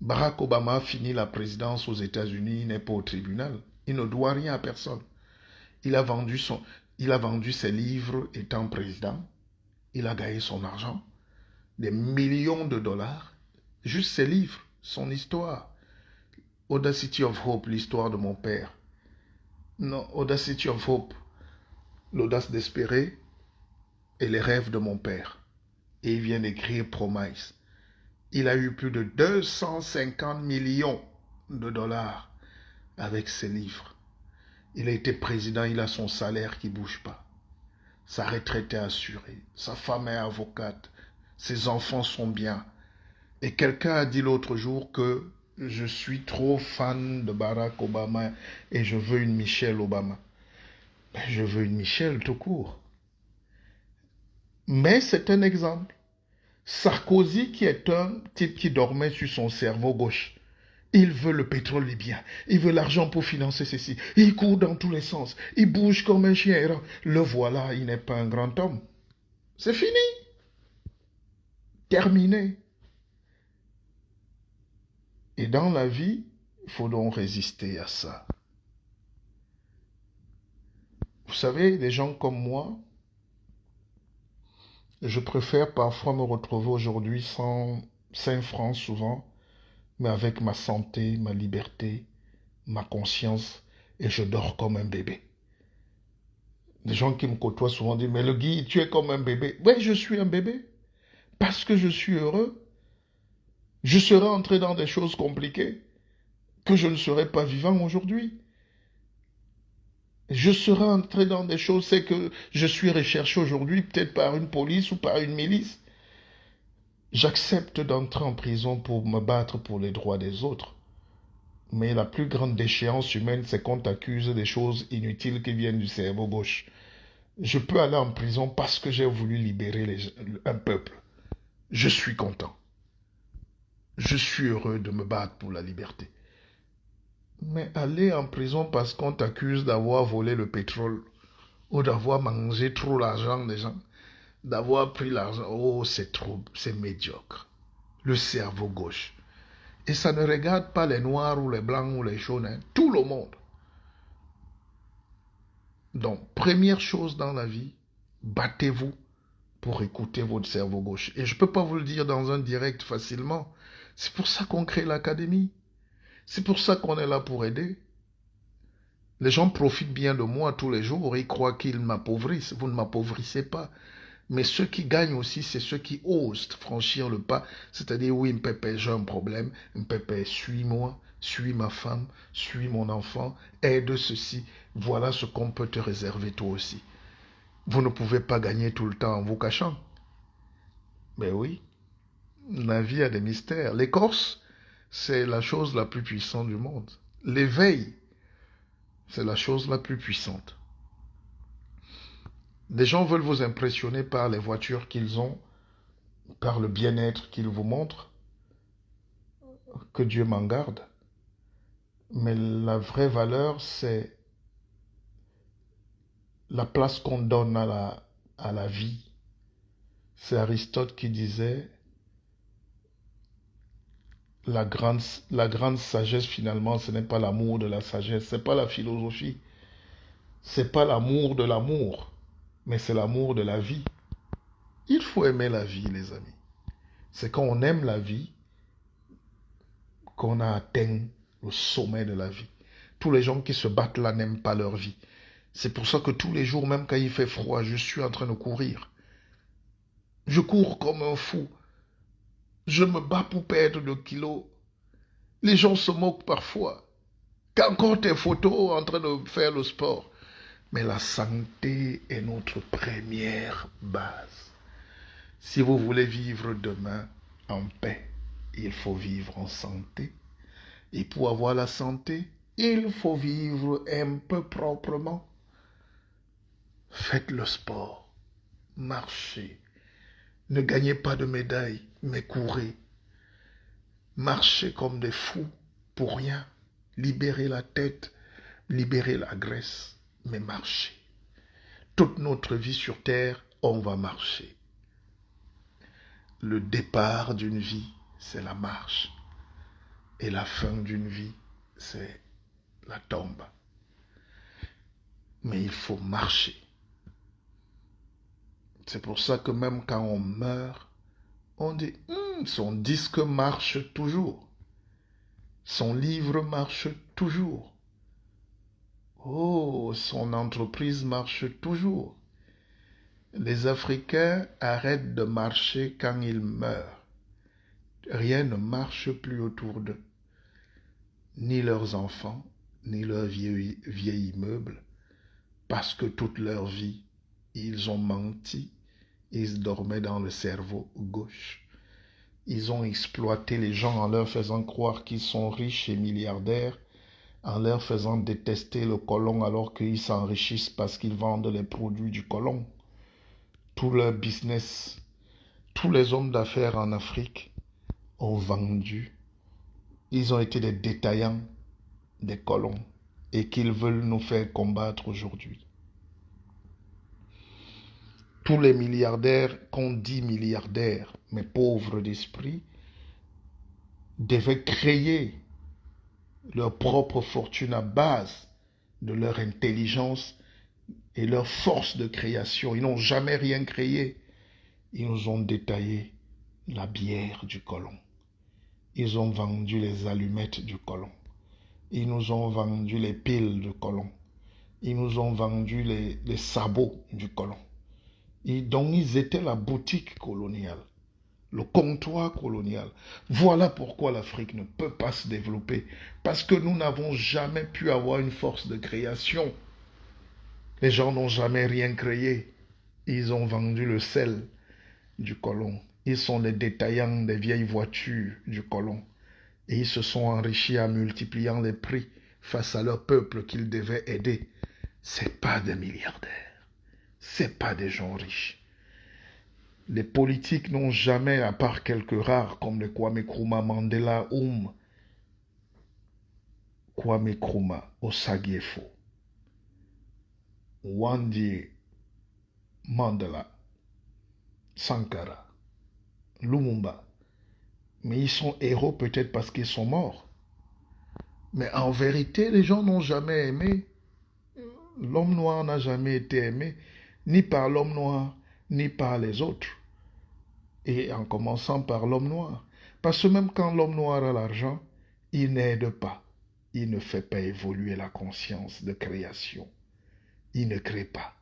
Speaker 1: Barack Obama a fini la présidence aux États-Unis, il n'est pas au tribunal. Il ne doit rien à personne. Il a vendu ses livres étant président. Il a gagné son argent, des millions de dollars. Juste ses livres, son histoire. Audacity of Hope, l'histoire de mon père. Non, Audacity of Hope, l'audace d'espérer et les rêves de mon père. Et il vient d'écrire Promise. Il a eu plus de 250 millions de dollars avec ses livres. Il a été président, il a son salaire qui ne bouge pas. Sa retraite est assurée. Sa femme est avocate. Ses enfants sont bien. Et quelqu'un a dit l'autre jour que je suis trop fan de Barack Obama et je veux une Michelle Obama. Ben, je veux une Michelle tout court. Mais c'est un exemple. Sarkozy, qui est un type qui dormait sur son cerveau gauche, il veut le pétrole libyen, il veut l'argent pour financer ceci, il court dans tous les sens, il bouge comme un chien errant. Le voilà, il n'est pas un grand homme. C'est fini. Terminé. Et dans la vie, il faut donc résister à ça. Vous savez, des gens comme moi, je préfère parfois me retrouver aujourd'hui sans 5 francs souvent, mais avec ma santé, ma liberté, ma conscience, et je dors comme un bébé. Les gens qui me côtoient souvent disent, mais le Guy, tu es comme un bébé. Oui, je suis un bébé. Parce que je suis heureux. Je serais entré dans des choses compliquées que je ne serais pas vivant aujourd'hui. Je serais entré dans des choses, c'est que je suis recherché aujourd'hui peut-être par une police ou par une milice. J'accepte d'entrer en prison pour me battre pour les droits des autres. Mais la plus grande déchéance humaine, c'est qu'on t'accuse des choses inutiles qui viennent du cerveau gauche. Je peux aller en prison parce que j'ai voulu libérer un peuple. Je suis content. Je suis heureux de me battre pour la liberté. Mais aller en prison parce qu'on t'accuse d'avoir volé le pétrole ou d'avoir mangé trop l'argent des gens, d'avoir pris l'argent, oh, c'est trop, c'est médiocre. Le cerveau gauche. Et ça ne regarde pas les noirs ou les blancs ou les jaunes, hein, tout le monde. Donc, première chose dans la vie, battez-vous pour écouter votre cerveau gauche. Et je ne peux pas vous le dire dans un direct facilement. C'est pour ça qu'on crée l'académie. C'est pour ça qu'on est là pour aider. Les gens profitent bien de moi tous les jours et ils croient qu'ils m'appauvrissent. Vous ne m'appauvrissez pas. Mais ceux qui gagnent aussi, c'est ceux qui osent franchir le pas. C'est-à-dire, oui, Mpépé, j'ai un problème. Mpépé, suis-moi, suis ma femme, suis mon enfant, aide ceci. Voilà ce qu'on peut te réserver toi aussi. Vous ne pouvez pas gagner tout le temps en vous cachant. Mais oui, la vie a des mystères. L'écorce, c'est la chose la plus puissante du monde. L'éveil, c'est la chose la plus puissante. Des gens veulent vous impressionner par les voitures qu'ils ont, par le bien-être qu'ils vous montrent. Que Dieu m'en garde. Mais la vraie valeur, c'est la place qu'on donne à la vie. C'est Aristote qui disait, la grande sagesse, finalement, ce n'est pas l'amour de la sagesse, ce n'est pas la philosophie, c'est pas l'amour de l'amour, mais c'est l'amour de la vie. Il faut aimer la vie, les amis. C'est quand on aime la vie qu'on a atteint le sommet de la vie. Tous les gens qui se battent là n'aiment pas leur vie. C'est pour ça que tous les jours, même quand il fait froid, je suis en train de courir. Je cours comme un fou. Je me bats pour perdre de kilos. Les gens se moquent parfois. Qu'encore tes photos en train de faire le sport. Mais la santé est notre première base. Si vous voulez vivre demain en paix, il faut vivre en santé. Et pour avoir la santé, il faut vivre un peu proprement. Faites le sport, marchez. Ne gagnez pas de médailles, mais courez. Marchez comme des fous pour rien. Libérez la tête, libérez la graisse, mais marchez. Toute notre vie sur terre, on va marcher. Le départ d'une vie, c'est la marche. Et la fin d'une vie, c'est la tombe. Mais il faut marcher. C'est pour ça que même quand on meurt, on dit, son disque marche toujours. Son livre marche toujours. Oh, son entreprise marche toujours. Les Africains arrêtent de marcher quand ils meurent. Rien ne marche plus autour d'eux. Ni leurs enfants, ni leurs vieilles immeubles, parce que toute leur vie, ils ont menti, ils dormaient dans le cerveau gauche. Ils ont exploité les gens en leur faisant croire qu'ils sont riches et milliardaires, en leur faisant détester le colon alors qu'ils s'enrichissent parce qu'ils vendent les produits du colon. Tout leur business, tous les hommes d'affaires en Afrique ont vendu. Ils ont été des détaillants des colons et qu'ils veulent nous faire combattre aujourd'hui. Tous les milliardaires qu'on dit milliardaires, mais pauvres d'esprit, devaient créer leur propre fortune à base de leur intelligence et leur force de création. Ils n'ont jamais rien créé. Ils nous ont détaillé la bière du colon. Ils ont vendu les allumettes du colon. Ils nous ont vendu les piles du colon. Ils nous ont vendu les sabots du colon. Et donc ils étaient la boutique coloniale, le comptoir colonial. Voilà pourquoi l'Afrique ne peut pas se développer. Parce que nous n'avons jamais pu avoir une force de création. Les gens n'ont jamais rien créé. Ils ont vendu le sel du colon. Ils sont les détaillants des vieilles voitures du colon. Et ils se sont enrichis en multipliant les prix face à leur peuple qu'ils devaient aider. Ce n'est pas des milliardaires. Ce n'est pas des gens riches. Les politiques n'ont jamais, à part quelques rares comme les Kwame Nkrumah, Mandela, Kwame Nkrumah, Osagyefo, Wandi, Mandela, Sankara, Lumumba. Mais ils sont héros peut-être parce qu'ils sont morts. Mais en vérité, les gens n'ont jamais aimé. L'homme noir n'a jamais été aimé, ni par l'homme noir, ni par les autres. Et en commençant par l'homme noir. Parce que même quand l'homme noir a l'argent, il n'aide pas. Il ne fait pas évoluer la conscience de création. Il ne crée pas.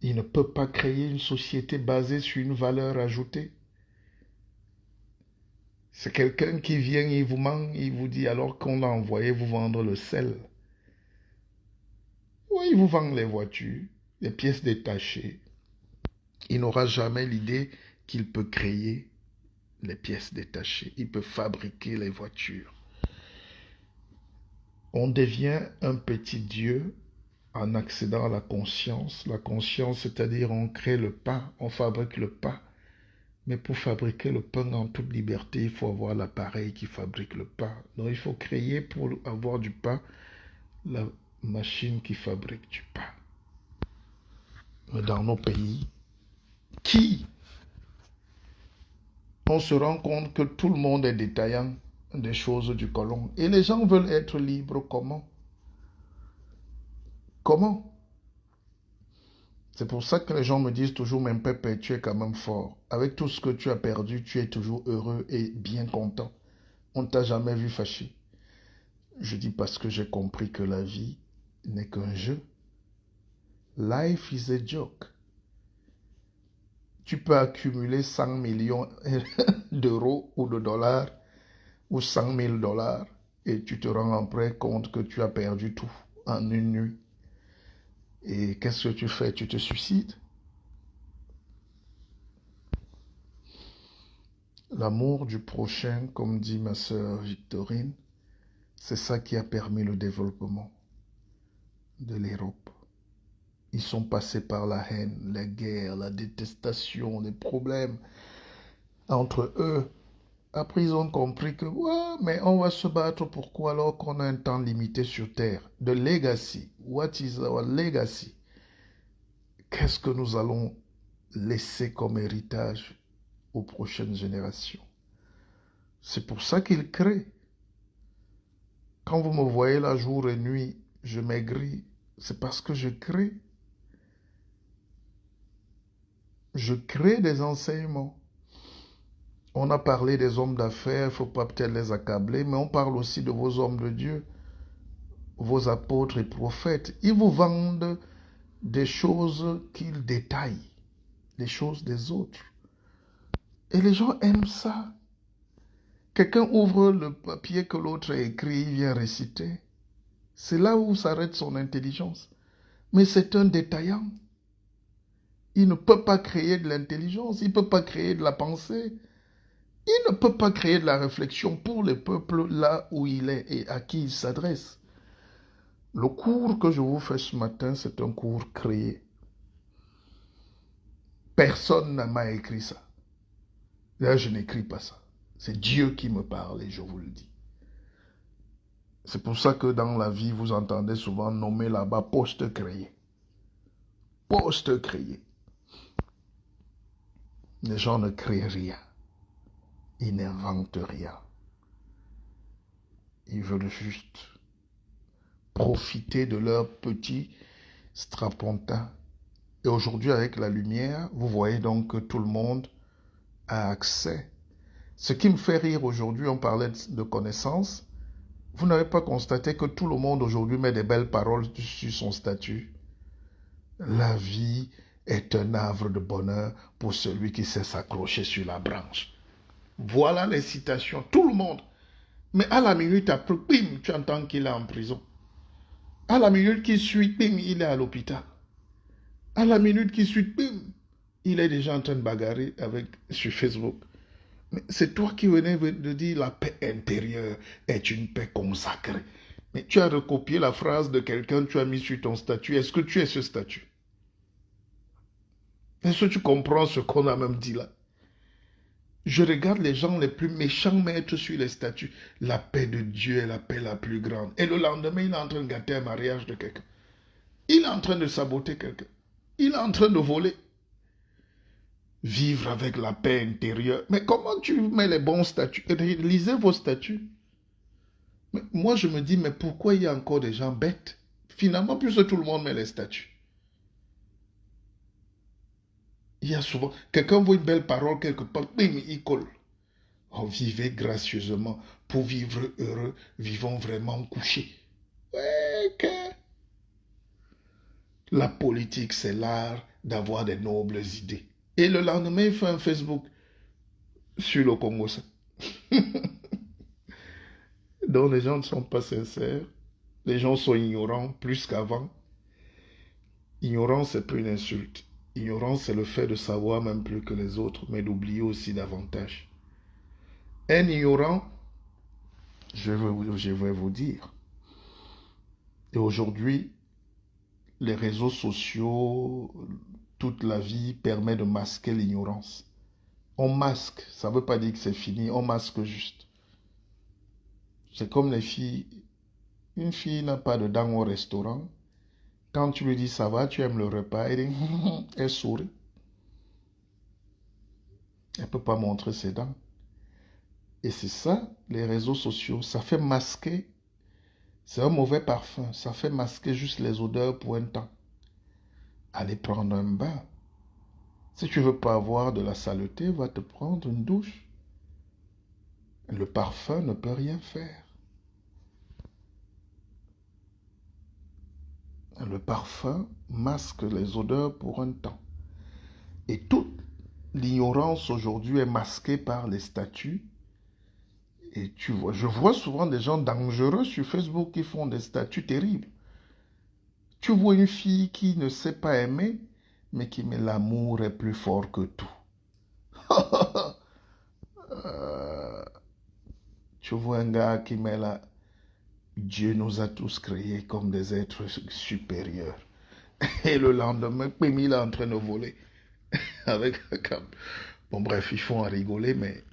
Speaker 1: Il ne peut pas créer une société basée sur une valeur ajoutée. C'est quelqu'un qui vient, il vous ment, il vous dit alors qu'on a envoyé vous vendre le sel. Oui, il vous vend les voitures, les pièces détachées. Il n'aura jamais l'idée qu'il peut créer les pièces détachées. Il peut fabriquer les voitures. On devient un petit Dieu en accédant à la conscience. La conscience, c'est-à-dire on crée le pain, on fabrique le pain. Mais pour fabriquer le pain en toute liberté, il faut avoir l'appareil qui fabrique le pain. Donc il faut créer pour avoir du pain la machine qui fabrique du pain. Mais dans nos pays, qui on se rend compte que tout le monde est détaillant des choses du colon. Et les gens veulent être libres. Comment? Comment? C'est pour ça que les gens me disent toujours, mais Pépé, tu es quand même fort. Avec tout ce que tu as perdu, tu es toujours heureux et bien content. On ne t'a jamais vu fâché. Je dis parce que j'ai compris que la vie n'est qu'un jeu. Life is a joke. Tu peux accumuler 100 millions d'euros ou de dollars ou 100 000 dollars et tu te rends après compte que tu as perdu tout en une nuit. Et qu'est-ce que tu fais? Tu te suicides? L'amour du prochain, comme dit ma sœur Victorine, c'est ça qui a permis le développement de l'Europe. Ils sont passés par la haine, la guerre, la détestation, les problèmes entre eux. Après, ils ont compris que, ouais, mais on va se battre pourquoi alors qu'on a un temps limité sur Terre? The legacy. What is our legacy? Qu'est-ce que nous allons laisser comme héritage aux prochaines générations? C'est pour ça qu'ils créent. Quand vous me voyez là jour et nuit, je maigris, c'est parce que je crée. Je crée des enseignements. On a parlé des hommes d'affaires, il ne faut pas peut-être les accabler, mais on parle aussi de vos hommes de Dieu, vos apôtres et prophètes. Ils vous vendent des choses qu'ils détaillent, les choses des autres. Et les gens aiment ça. Quelqu'un ouvre le papier que l'autre a écrit, il vient réciter. C'est là où s'arrête son intelligence. Mais c'est un détaillant. Il ne peut pas créer de l'intelligence, il ne peut pas créer de la pensée. Il ne peut pas créer de la réflexion pour le peuple là où il est et à qui il s'adresse. Le cours que je vous fais ce matin, c'est un cours créé. Personne ne m'a écrit ça. Là, je n'écris pas ça. C'est Dieu qui me parle et je vous le dis. C'est pour ça que dans la vie, vous entendez souvent nommer là-bas poste créé. Poste créé. Les gens ne créent rien. Ils n'inventent rien. Ils veulent juste profiter de leur petit strapontin. Et aujourd'hui, avec la lumière, vous voyez donc que tout le monde a accès. Ce qui me fait rire aujourd'hui, on parlait de connaissances. Vous n'avez pas constaté que tout le monde aujourd'hui met des belles paroles sur son statut? La vie est un havre de bonheur pour celui qui sait s'accrocher sur la branche. Voilà les citations, tout le monde. Mais à la minute après, bim, tu entends qu'il est en prison. À la minute qui suit, bim, il est à l'hôpital. À la minute qui suit, bim, il est déjà en train de bagarrer sur Facebook. Mais c'est toi qui venais de dire la paix intérieure est une paix consacrée. Mais tu as recopié la phrase de quelqu'un, tu as mis sur ton statut. Est-ce que tu es ce statut? Est-ce que tu comprends ce qu'on a même dit là? Je regarde les gens les plus méchants mettre sur les statuts. La paix de Dieu est la paix la plus grande. Et le lendemain, il est en train de gâter un mariage de quelqu'un. Il est en train de saboter quelqu'un. Il est en train de voler. Vivre avec la paix intérieure. Mais comment tu mets les bons statuts? Lisez vos statuts. Mais moi, je me dis, mais pourquoi il y a encore des gens bêtes? Finalement, puisque tout le monde met les statuts. Il y a souvent, quelqu'un voit une belle parole quelque part, bim, il colle. Oh, vivez gracieusement. Pour vivre heureux, vivons vraiment couchés. Ouais, que... La politique, c'est l'art d'avoir des nobles idées. Et le lendemain, il fait un Facebook sur le Congo. Donc les gens ne sont pas sincères. Les gens sont ignorants plus qu'avant. Ignorance, c'est plus une insulte. Ignorance, c'est le fait de savoir même plus que les autres, mais d'oublier aussi davantage. Un ignorant, je vais vous dire. Et aujourd'hui, les réseaux sociaux, toute la vie permet de masquer l'ignorance. On masque, ça ne veut pas dire que c'est fini, on masque juste. C'est comme les filles. Une fille n'a pas de dents au restaurant. Quand tu lui dis ça va, tu aimes le repas, elle sourit. Elle ne peut pas montrer ses dents. Et c'est ça, les réseaux sociaux, ça fait masquer, c'est un mauvais parfum, ça fait masquer juste les odeurs pour un temps. Allez prendre un bain. Si tu veux pas avoir de la saleté, va te prendre une douche. Le parfum ne peut rien faire. Le parfum masque les odeurs pour un temps. Et toute l'ignorance aujourd'hui est masquée par les statuts. Et tu vois, je vois souvent des gens dangereux sur Facebook qui font des statuts terribles. Tu vois une fille qui ne sait pas aimer, mais qui met l'amour est plus fort que tout. Euh, tu vois un gars qui met là, Dieu nous a tous créés comme des êtres supérieurs. Et le lendemain, Pémi est en train de voler avec un câble. Bon bref, ils font à rigoler, mais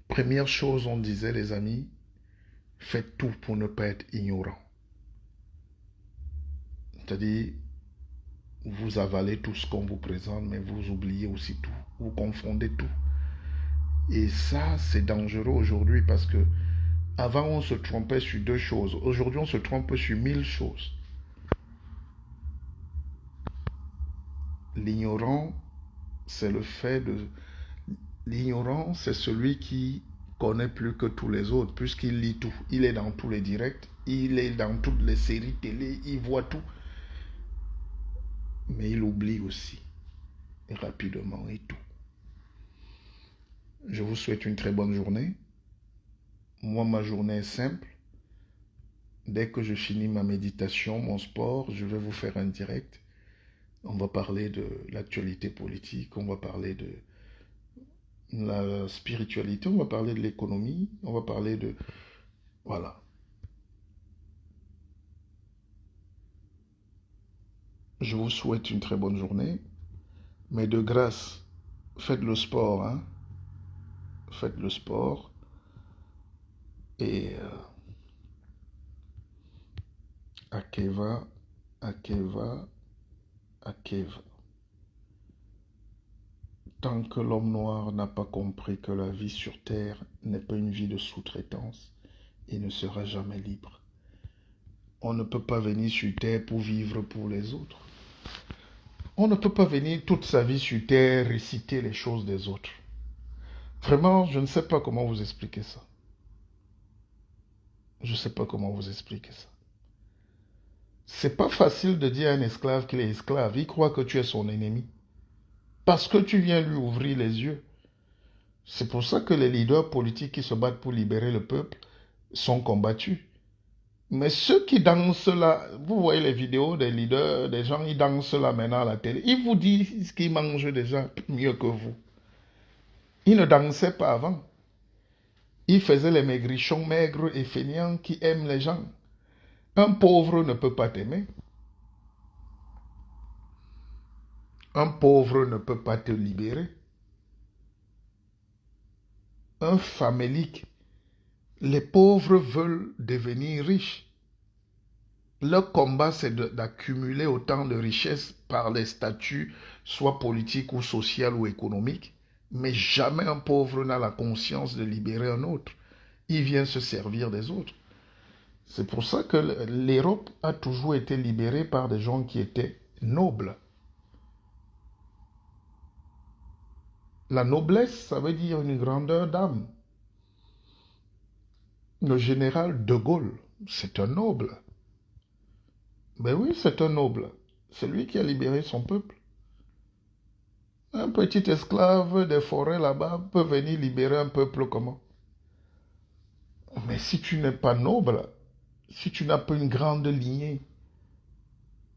Speaker 1: première chose, on disait les amis, faites tout pour ne pas être ignorant. C'est-à-dire, vous avalez tout ce qu'on vous présente, mais vous oubliez aussi tout. Vous confondez tout. Et ça, c'est dangereux aujourd'hui parce que avant, on se trompait sur 2 choses. Aujourd'hui, on se trompe sur 1000 choses. L'ignorant, c'est le fait de... L'ignorant, c'est celui qui connaît plus que tous les autres, puisqu'il lit tout. Il est dans tous les directs, il est dans toutes les séries télé, il voit tout. Mais il oublie aussi, et rapidement, et tout. Je vous souhaite une très bonne journée. Moi, ma journée est simple. Dès que je finis ma méditation, mon sport, je vais vous faire un direct. On va parler de l'actualité politique, on va parler de la spiritualité, on va parler de l'économie, on va parler de... Voilà. Je vous souhaite une très bonne journée. Mais de grâce, faites le sport, hein. Faites le sport. Et Akeva, Akeva, Akeva. Tant que l'homme noir n'a pas compris que la vie sur Terre n'est pas une vie de sous-traitance, il ne sera jamais libre. On ne peut pas venir sur Terre pour vivre pour les autres. On ne peut pas venir toute sa vie sur Terre réciter les choses des autres. Vraiment, je ne sais pas comment vous expliquer ça. Je ne sais pas comment vous expliquer ça. C'est pas facile de dire à un esclave qu'il est esclave. Il croit que tu es son ennemi. Parce que tu viens lui ouvrir les yeux. C'est pour ça que les leaders politiques qui se battent pour libérer le peuple sont combattus. Mais ceux qui dansent là, vous voyez les vidéos des leaders, des gens, ils dansent là maintenant à la télé. Ils vous disent qu'ils mangent déjà mieux que vous. Ils ne dansaient pas avant. Ils faisaient les maigrichons maigres et feignants qui aiment les gens. Un pauvre ne peut pas t'aimer. Un pauvre ne peut pas te libérer. Un famélique. Les pauvres veulent devenir riches. Leur combat, c'est d'accumuler autant de richesses par les statuts, soit politiques ou sociales ou économiques. Mais jamais un pauvre n'a la conscience de libérer un autre. Il vient se servir des autres. C'est pour ça que l'Europe a toujours été libérée par des gens qui étaient nobles. La noblesse, ça veut dire une grandeur d'âme. Le général de Gaulle, c'est un noble. Ben oui, c'est un noble. C'est lui qui a libéré son peuple. Un petit esclave des forêts là-bas peut venir libérer un peuple comment? Mais si tu n'es pas noble, si tu n'as pas une grande lignée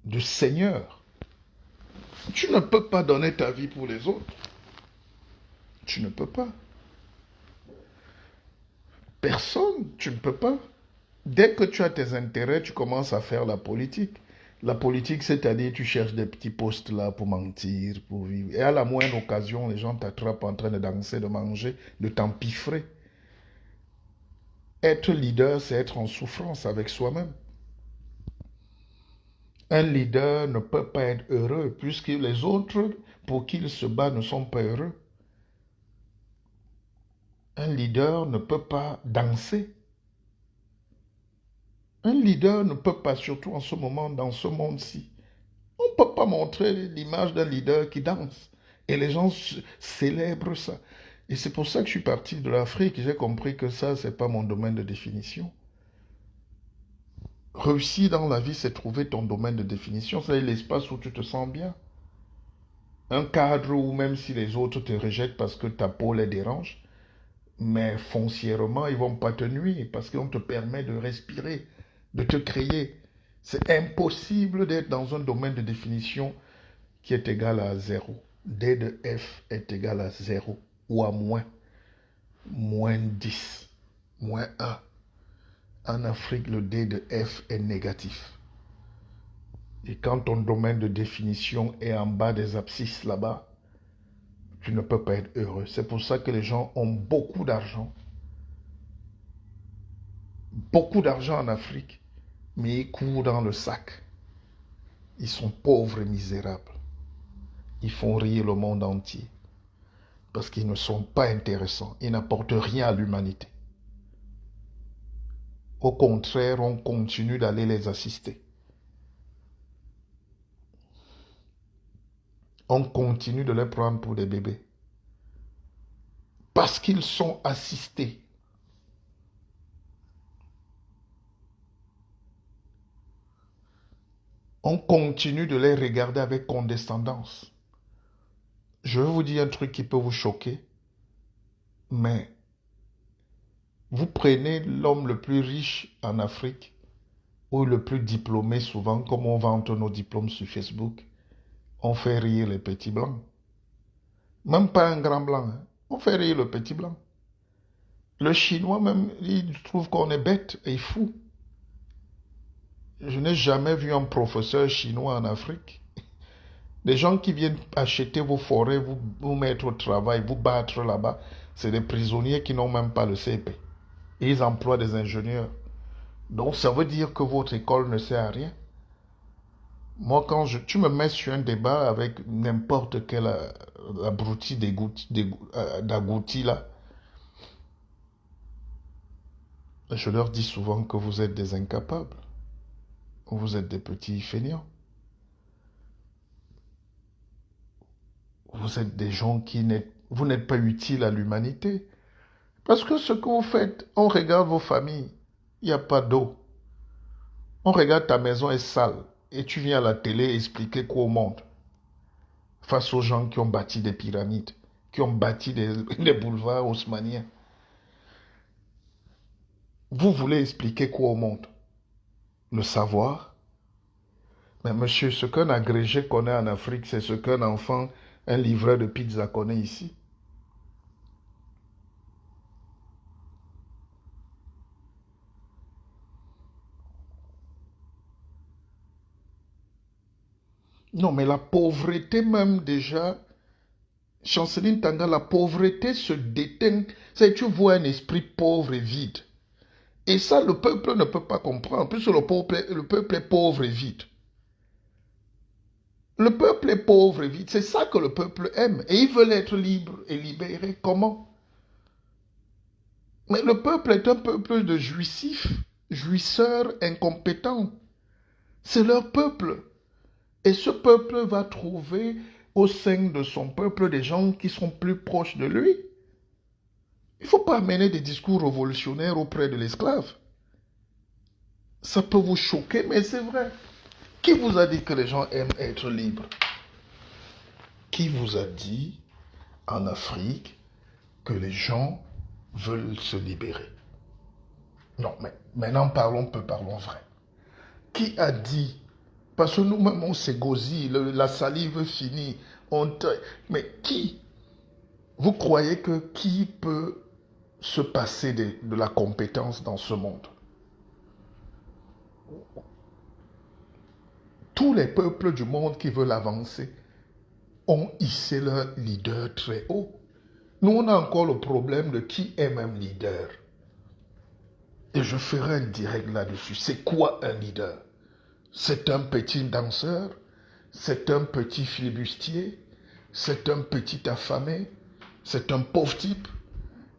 Speaker 1: de seigneur, tu ne peux pas donner ta vie pour les autres. Tu ne peux pas. Personne, tu ne peux pas. Dès que tu as tes intérêts, tu commences à faire la politique. La politique, c'est-à-dire tu cherches des petits postes là pour mentir, pour vivre. Et à la moindre occasion, les gens t'attrapent en train de danser, de manger, de t'empiffrer. Être leader, c'est être en souffrance avec soi-même. Un leader ne peut pas être heureux puisque les autres pour qui il se bat ne sont pas heureux. Un leader ne peut pas danser. Un leader ne peut pas, surtout en ce moment, dans ce monde-ci. On ne peut pas montrer l'image d'un leader qui danse. Et les gens célèbrent ça. Et c'est pour ça que je suis parti de l'Afrique. J'ai compris que ça, ce n'est pas mon domaine de définition. Réussir dans la vie, c'est trouver ton domaine de définition. C'est l'espace où tu te sens bien. Un cadre où même si les autres te rejettent parce que ta peau les dérange, mais foncièrement, ils ne vont pas te nuire parce qu'on te permet de respirer, de te créer. C'est impossible d'être dans un domaine de définition qui est égal à zéro. D de F est égal à zéro ou à moins 10, moins 1. En Afrique, le D de F est négatif. Et quand ton domaine de définition est en bas des abscisses là-bas, tu ne peux pas être heureux. C'est pour ça que les gens ont beaucoup d'argent en Afrique, mais ils courent dans le sac. Ils sont pauvres et misérables. Ils font rire le monde entier parce qu'ils ne sont pas intéressants. Ils n'apportent rien à l'humanité. Au contraire, on continue d'aller les assister. On continue de les prendre pour des bébés. Parce qu'ils sont assistés. On continue de les regarder avec condescendance. Je vais vous dire un truc qui peut vous choquer, mais vous prenez l'homme le plus riche en Afrique, ou le plus diplômé souvent, comme on vante nos diplômes sur Facebook, on fait rire les petits blancs. Même pas un grand blanc, hein. On fait rire le petit blanc. Le chinois même, il trouve qu'on est bête et fou. Je n'ai jamais vu un professeur chinois en Afrique. Les gens qui viennent acheter vos forêts, vous mettre au travail, vous battre là-bas, c'est des prisonniers qui n'ont même pas le CP. Et ils emploient des ingénieurs. Donc ça veut dire que votre école ne sert à rien. Moi, quand tu me mets sur un débat avec n'importe quel abruti d'agouti là, je leur dis souvent que vous êtes des incapables. Vous êtes des petits feignants. Vous êtes des gens vous n'êtes pas utiles à l'humanité. Parce que ce que vous faites, on regarde vos familles, il n'y a pas d'eau. On regarde ta maison est sale et tu viens à la télé expliquer quoi au monde. Face aux gens qui ont bâti des pyramides, qui ont bâti des boulevards haussmanniens. Vous voulez expliquer quoi au monde? Le savoir? Mais monsieur, ce qu'un agrégé connaît en Afrique, c'est ce qu'un enfant, un livreur de pizza connaît ici. Non, mais la pauvreté même déjà, Chanceline Tanga, la pauvreté se déteint. C'est tu vois un esprit pauvre et vide. Et ça, le peuple ne peut pas comprendre, puisque le peuple est pauvre et vide. Le peuple est pauvre et vide. C'est ça que le peuple aime. Et ils veulent être libres et libérés. Comment? Mais le peuple est un peuple de jouissifs, jouisseurs, incompétents. C'est leur peuple. Et ce peuple va trouver au sein de son peuple des gens qui sont plus proches de lui. Il ne faut pas amener des discours révolutionnaires auprès de l'esclave. Ça peut vous choquer, mais c'est vrai. Qui vous a dit que les gens aiment être libres? Qui vous a dit en Afrique que les gens veulent se libérer? Non, mais maintenant parlons vrai. Qui a dit? Parce que nous-mêmes, on s'égosille, la salive finit. Mais qui? Vous croyez que qui peut se passer de la compétence dans ce monde? Tous les peuples du monde qui veulent avancer ont hissé leur leader très haut. Nous, on a encore le problème de qui est même leader. Et je ferai un direct là-dessus. C'est quoi un leader? C'est un petit danseur? C'est un petit flibustier? C'est un petit affamé? C'est un pauvre type?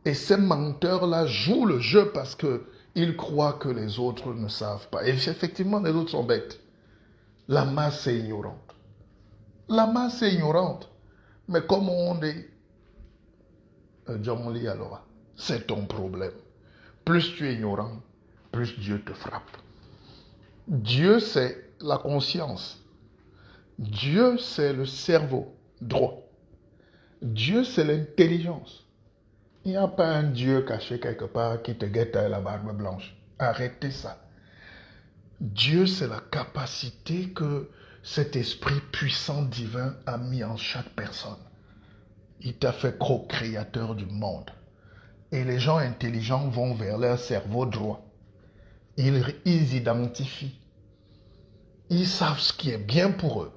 Speaker 1: Et ces menteurs-là jouent le jeu parce qu'ils croient que les autres ne savent pas. Et effectivement, les autres sont bêtes. La masse est ignorante. La masse est ignorante. Mais comme on dit, John Lee alors, c'est ton problème. Plus tu es ignorant, plus Dieu te frappe. Dieu, c'est la conscience. Dieu, c'est le cerveau droit. Dieu, c'est l'intelligence. Il n'y a pas un Dieu caché quelque part qui te guette à la barbe blanche. Arrêtez ça. Dieu, c'est la capacité que cet esprit puissant divin a mis en chaque personne. Il t'a fait co-créateur du monde. Et les gens intelligents vont vers leur cerveau droit. Ils identifient. Ils savent ce qui est bien pour eux.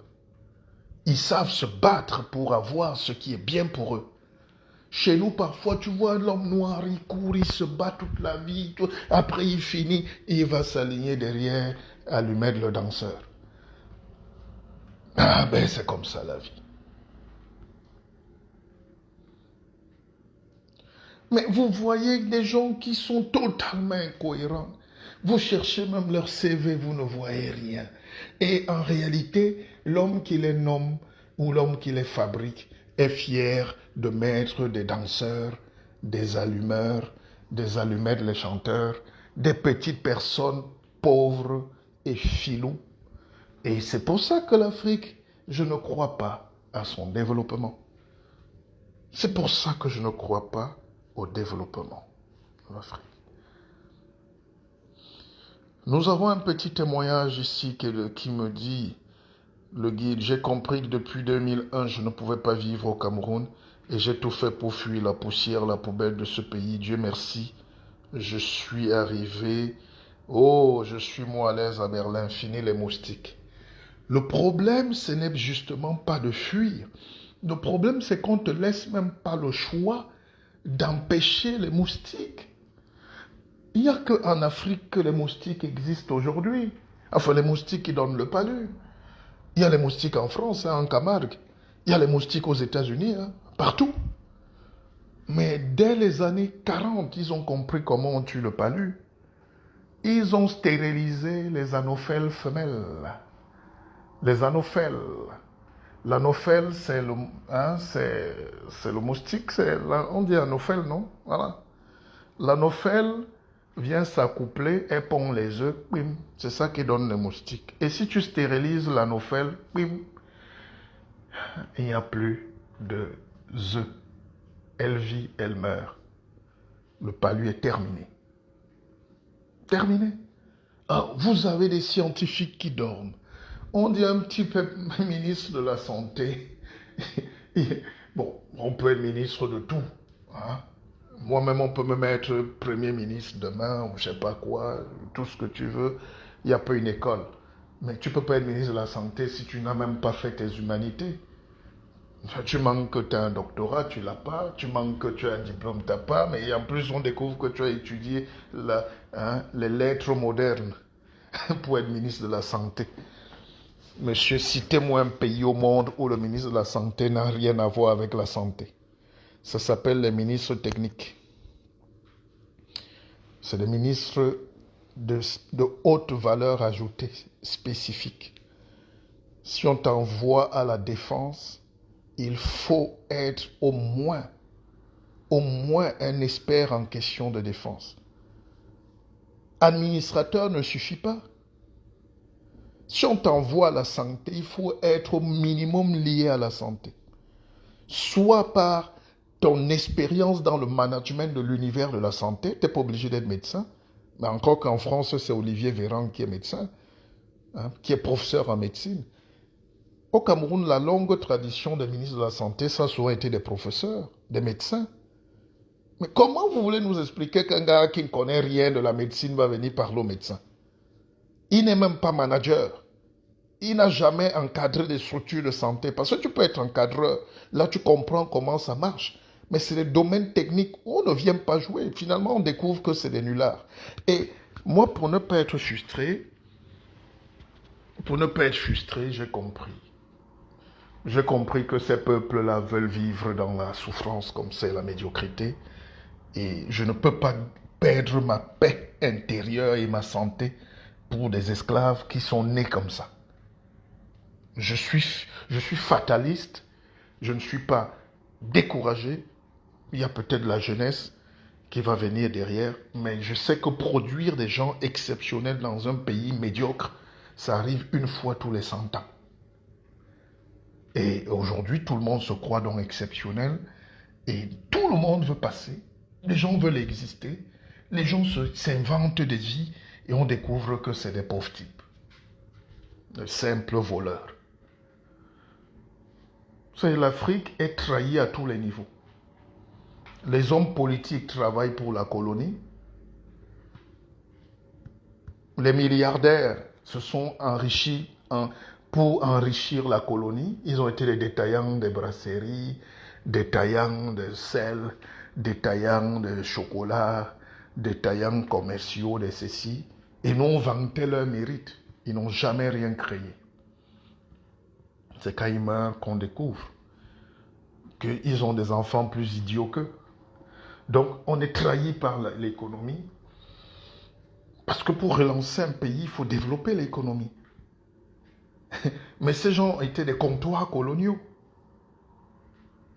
Speaker 1: Ils savent se battre pour avoir ce qui est bien pour eux. Chez nous, parfois, tu vois l'homme noir, il court, il se bat toute la vie. Après, il finit, il va s'aligner derrière, allumer le danseur. Ah ben, c'est comme ça la vie. Mais vous voyez des gens qui sont totalement incohérents. Vous cherchez même leur CV, vous ne voyez rien. Et en réalité, l'homme qui les nomme ou l'homme qui les fabrique est fier de mettre des danseurs, des allumeurs, des allumettes, les chanteurs, des petites personnes pauvres et filous. Et c'est pour ça que l'Afrique, je ne crois pas à son développement. C'est pour ça que je ne crois pas au développement de l'Afrique. Nous avons un petit témoignage ici qui me dit, le guide, j'ai compris que depuis 2001, je ne pouvais pas vivre au Cameroun et j'ai tout fait pour fuir la poussière, la poubelle de ce pays. Dieu merci, je suis arrivé. Oh, je suis moi à l'aise à Berlin, fini les moustiques. Le problème, ce n'est justement pas de fuir. Le problème, c'est qu'on ne te laisse même pas le choix d'empêcher les moustiques. Il n'y a qu'en Afrique que les moustiques existent aujourd'hui. Enfin, les moustiques qui donnent le palu. Il y a les moustiques en France, en Camargue. Il y a les moustiques aux États-Unis, partout. Mais dès les années 40, ils ont compris comment on tue le palu. Ils ont stérilisé les anophèles femelles. Les anophèles. L'anophèle, c'est le moustique, on dit anophèle, non? Voilà. L'anophèle vient s'accoupler et pond les œufs, bim. C'est ça qui donne les moustiques. Et si tu stérilises l'anophèle, bim, il n'y a plus de œufs. Elle vit, elle meurt. Le palu est terminé. Terminé. Ah, vous avez des scientifiques qui dorment. On dit un petit peu ministre de la Santé. Bon, on peut être ministre de tout. Hein? Moi-même, on peut me mettre Premier ministre demain, ou je ne sais pas quoi, tout ce que tu veux. Il n'y a pas une école. Mais tu ne peux pas être ministre de la Santé si tu n'as même pas fait tes humanités. Tu manques que tu as un doctorat, tu ne l'as pas. Tu manques que tu as un diplôme, tu n'as pas. Mais en plus, on découvre que tu as étudié les lettres modernes pour être ministre de la Santé. Monsieur, citez-moi un pays au monde où le ministre de la Santé n'a rien à voir avec la santé. Ça s'appelle les ministres techniques. C'est des ministres de haute valeur ajoutée spécifique. Si on t'envoie à la défense, il faut être au moins un expert en question de défense. Administrateur ne suffit pas. Si on t'envoie à la santé, il faut être au minimum lié à la santé. Soit par ton expérience dans le management de l'univers de la santé, tu n'es pas obligé d'être médecin. Mais encore qu'en France, c'est Olivier Véran qui est médecin, qui est professeur en médecine. Au Cameroun, la longue tradition des ministres de la Santé, ça a souvent été des professeurs, des médecins. Mais comment vous voulez nous expliquer qu'un gars qui ne connaît rien de la médecine va venir parler au médecin? Il n'est même pas manager. Il n'a jamais encadré des structures de santé. Parce que tu peux être encadreur. Là, tu comprends comment ça marche. Mais c'est les domaines techniques où on ne vient pas jouer. Finalement, on découvre que c'est des nullards. Et moi, pour ne pas être frustré, j'ai compris. J'ai compris que ces peuples-là veulent vivre dans la souffrance comme c'est la médiocrité. Et je ne peux pas perdre ma paix intérieure et ma santé pour des esclaves qui sont nés comme ça. Je suis fataliste, je ne suis pas découragé. Il y a peut-être la jeunesse qui va venir derrière, mais je sais que produire des gens exceptionnels dans un pays médiocre, ça arrive une fois tous les 100 ans. Et aujourd'hui, tout le monde se croit donc exceptionnel et tout le monde veut passer. Les gens veulent exister. Les gens s'inventent des vies et on découvre que c'est des pauvres types. De simples voleurs. L'Afrique est trahie à tous les niveaux. Les hommes politiques travaillent pour la colonie. Les milliardaires se sont enrichis pour enrichir la colonie. Ils ont été les détaillants des brasseries, détaillants de sel, détaillants de chocolat, détaillants commerciaux de ceci. Et nous, on vantait leur mérite. Ils n'ont jamais rien créé. C'est quand ils meurent qu'on découvre qu'ils ont des enfants plus idiots qu'eux. Donc, on est trahi par l'économie. Parce que pour relancer un pays, il faut développer l'économie. Mais ces gens étaient des comptoirs coloniaux.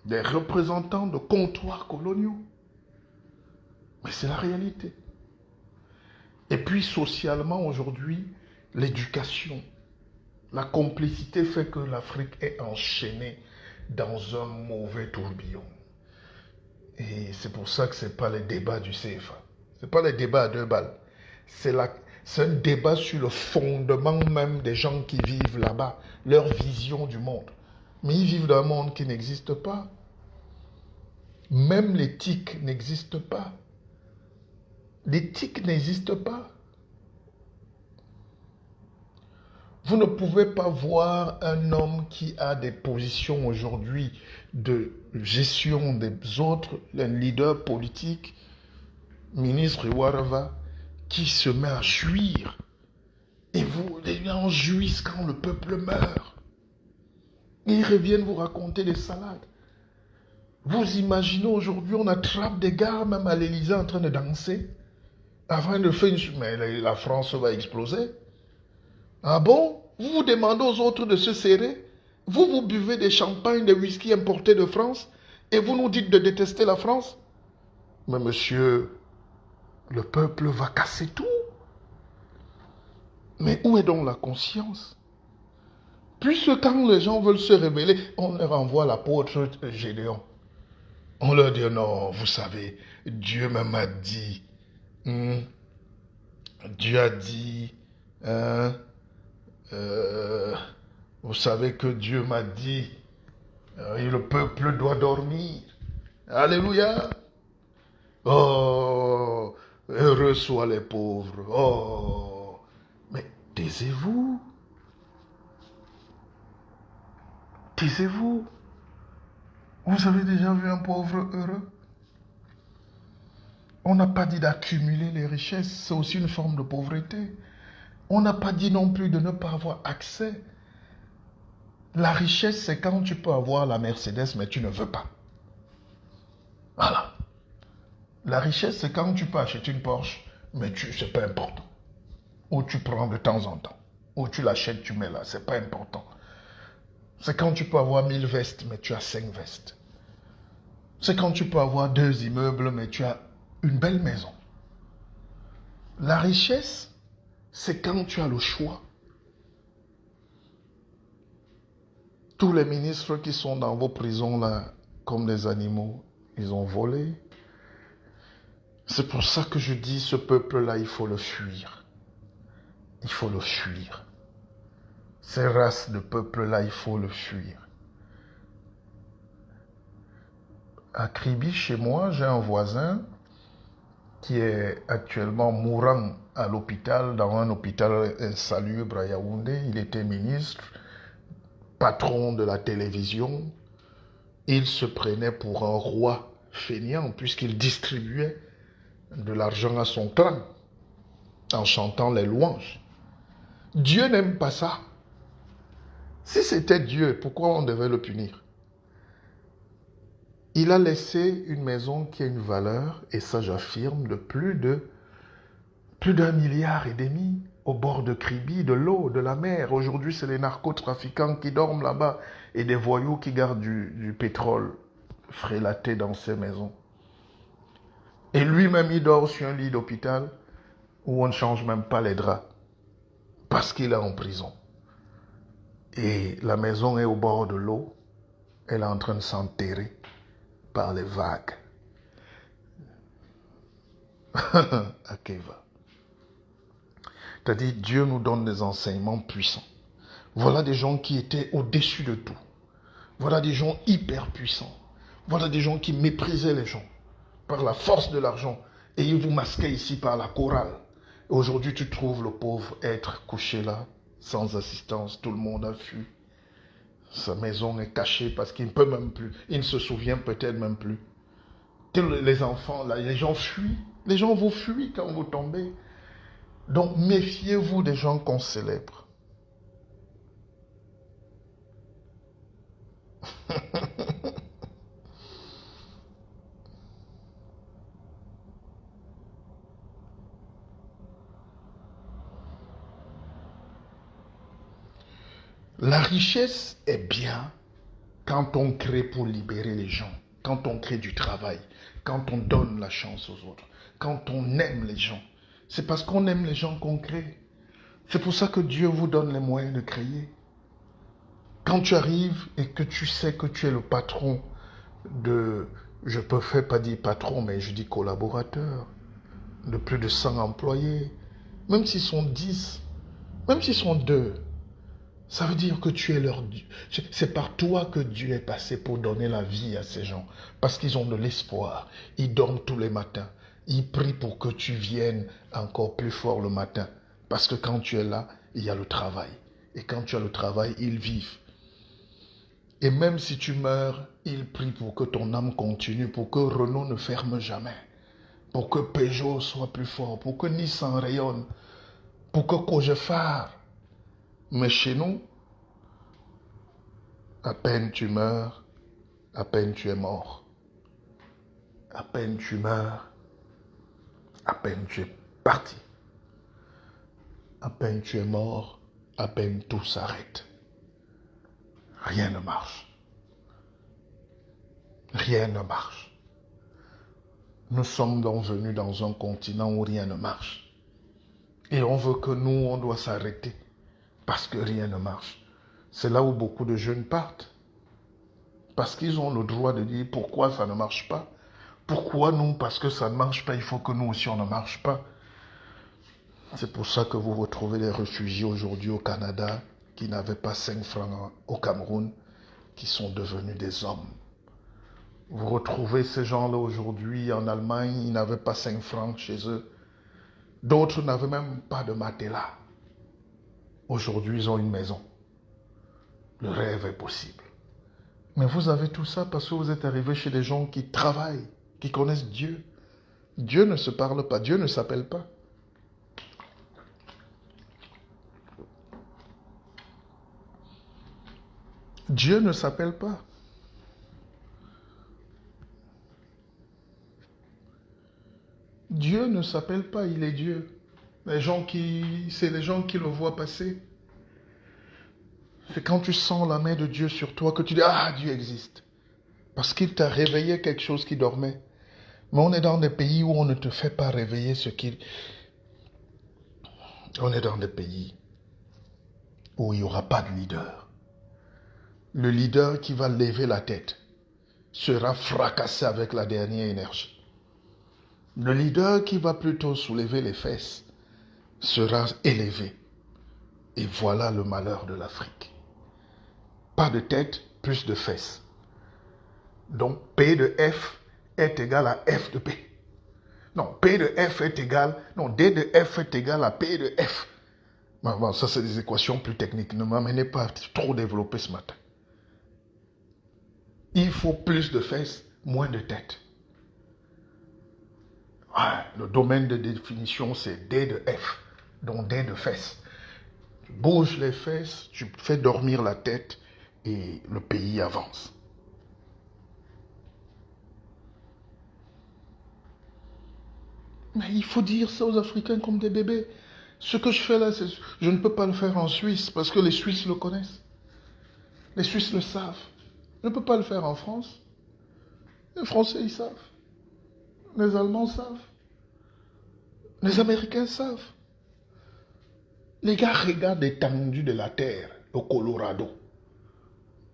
Speaker 1: Des représentants de comptoirs coloniaux. Mais c'est la réalité. Et puis, socialement, aujourd'hui, l'éducation, la complicité fait que l'Afrique est enchaînée dans un mauvais tourbillon. Et c'est pour ça que ce n'est pas les débats du CFA. Ce n'est pas les débats à 2 balles. C'est un débat sur le fondement même des gens qui vivent là-bas, leur vision du monde. Mais ils vivent dans un monde qui n'existe pas. Même l'éthique n'existe pas. L'éthique n'existe pas. Vous ne pouvez pas voir un homme qui a des positions aujourd'hui de gestion des autres, un leader politique, ministre Ouarava, qui se met à jouir. Et les gens jouissent quand le peuple meurt. Ils reviennent vous raconter des salades. Vous imaginez aujourd'hui, on attrape des gars même à l'Élysée en train de danser. Avant de faire mais la France va exploser. Ah bon? Vous vous demandez aux autres de se serrer? Vous buvez des champagnes, des whisky importés de France et vous nous dites de détester la France? Mais monsieur, le peuple va casser tout. Mais où est donc la conscience? Puisque quand les gens veulent se révéler, on leur envoie l'apôtre Gédéon. On leur dit non, vous savez, Dieu même a dit. Dieu a dit. Vous savez que Dieu m'a dit, et le peuple doit dormir. Alléluia. Oh, heureux soient les pauvres. Oh, mais taisez-vous. Taisez-vous. Vous avez déjà vu un pauvre heureux? On n'a pas dit d'accumuler les richesses, c'est aussi une forme de pauvreté. On n'a pas dit non plus de ne pas avoir accès. La richesse, c'est quand tu peux avoir la Mercedes, mais tu ne veux pas. Voilà. La richesse, c'est quand tu peux acheter une Porsche, mais c'est pas important. Ou tu prends de temps en temps. Ou tu l'achètes, tu mets là, c'est pas important. C'est quand tu peux avoir 1000 vestes, mais tu as 5 vestes. C'est quand tu peux avoir 2 immeubles, mais tu as une belle maison. La richesse, c'est quand tu as le choix. Tous les ministres qui sont dans vos prisons là, comme des animaux, ils ont volé. C'est pour ça que je dis, ce peuple-là, il faut le fuir. Il faut le fuir. Ces races de peuple-là, il faut le fuir. À Kribi, chez moi, j'ai un voisin qui est actuellement mourant à l'hôpital, dans un hôpital insalubre à Yaoundé. Il était ministre, patron de la télévision. Il se prenait pour un roi fainéant puisqu'il distribuait de l'argent à son clan en chantant les louanges. Dieu n'aime pas ça. Si c'était Dieu, pourquoi on devait le punir? Il a laissé une maison qui a une valeur, et ça j'affirme, de plus d'1,5 milliard au bord de Kribi, de l'eau, de la mer. Aujourd'hui, c'est les narcotrafiquants qui dorment là-bas et des voyous qui gardent du pétrole frélaté dans ces maisons. Et lui-même, il dort sur un lit d'hôpital où on ne change même pas les draps parce qu'il est en prison. Et la maison est au bord de l'eau. Elle est en train de s'enterrer par les vagues. Akeva. C'est-à-dire, Dieu nous donne des enseignements puissants. Voilà des gens qui étaient au-dessus de tout. Voilà des gens hyper puissants. Voilà des gens qui méprisaient les gens par la force de l'argent. Et ils vous masquaient ici par la chorale. Aujourd'hui, tu trouves le pauvre être couché là, sans assistance. Tout le monde a fui. Sa maison est cachée parce qu'il ne peut même plus. Il ne se souvient peut-être même plus. Les enfants, là, les gens fuient. Les gens vous fuient quand vous tombez. Donc, méfiez-vous des gens qu'on célèbre. La richesse est bien quand on crée pour libérer les gens, quand on crée du travail, quand on donne la chance aux autres, quand on aime les gens. C'est parce qu'on aime les gens qu'on crée. C'est pour ça que Dieu vous donne les moyens de créer. Quand tu arrives et que tu sais que tu es le patron de, je ne peux pas dire patron, mais je dis collaborateur, de plus de 100 employés, même s'ils sont 10, même s'ils sont 2, ça veut dire que tu es leur Dieu. C'est par toi que Dieu est passé pour donner la vie à ces gens. Parce qu'ils ont de l'espoir. Ils dorment tous les matins. Ils prient pour que tu viennes encore plus fort le matin. Parce que quand tu es là, il y a le travail. Et quand tu as le travail, ils vivent. Et même si tu meurs, ils prient pour que ton âme continue, pour que Renault ne ferme jamais. Pour que Peugeot soit plus fort, pour que Nissan rayonne, pour que Cogefar. Mais chez nous, à peine tu meurs, à peine tu es mort. À peine tu meurs, à peine tu es parti. À peine tu es mort, à peine tout s'arrête. Rien ne marche. Rien ne marche. Nous sommes donc venus dans un continent où rien ne marche. Et on veut que nous, on doit s'arrêter parce que rien ne marche. C'est là où beaucoup de jeunes partent. Parce qu'ils ont le droit de dire pourquoi ça ne marche pas. Pourquoi nous? Parce que ça ne marche pas, il faut que nous aussi on ne marche pas. C'est pour ça que vous retrouvez les réfugiés aujourd'hui au Canada qui n'avaient pas 5 francs au Cameroun, qui sont devenus des hommes. Vous retrouvez ces gens-là aujourd'hui en Allemagne, ils n'avaient pas 5 francs chez eux. D'autres n'avaient même pas de matelas. Aujourd'hui, ils ont une maison. Le rêve est possible. Mais vous avez tout ça parce que vous êtes arrivé chez des gens qui travaillent, qui connaissent Dieu. Dieu ne se parle pas, Dieu ne s'appelle pas. Dieu ne s'appelle pas. Dieu ne s'appelle pas, il est Dieu. C'est les gens qui le voient passer. C'est quand tu sens la main de Dieu sur toi que tu dis, ah, Dieu existe. Parce qu'il t'a réveillé quelque chose qui dormait. Mais on est dans des pays où on ne te fait pas réveiller ce qu'il... On est dans des pays où il n'y aura pas de leader. Le leader qui va lever la tête sera fracassé avec la dernière énergie. Le leader qui va plutôt soulever les fesses sera élevé. Et voilà le malheur de l'Afrique. Pas de tête, plus de fesses. Donc P de F est égal à F de P. Non, P de F est égal... Non, D de F est égal à P de F. Bon, ça, c'est des équations plus techniques. Ne m'amenez pas trop développer ce matin. Il faut plus de fesses, moins de tête. Ouais, le domaine de définition, c'est D de F. Donc D de fesses. Tu bouges les fesses, tu fais dormir la tête et le pays avance. Mais il faut dire ça aux Africains comme des bébés. Ce que je fais là, je ne peux pas le faire en Suisse parce que les Suisses le connaissent. Les Suisses le savent. Je ne peux pas le faire en France. Les Français, ils savent. Les Allemands savent. Les Américains savent. Les gars regardent l'étendue de la terre, au Colorado.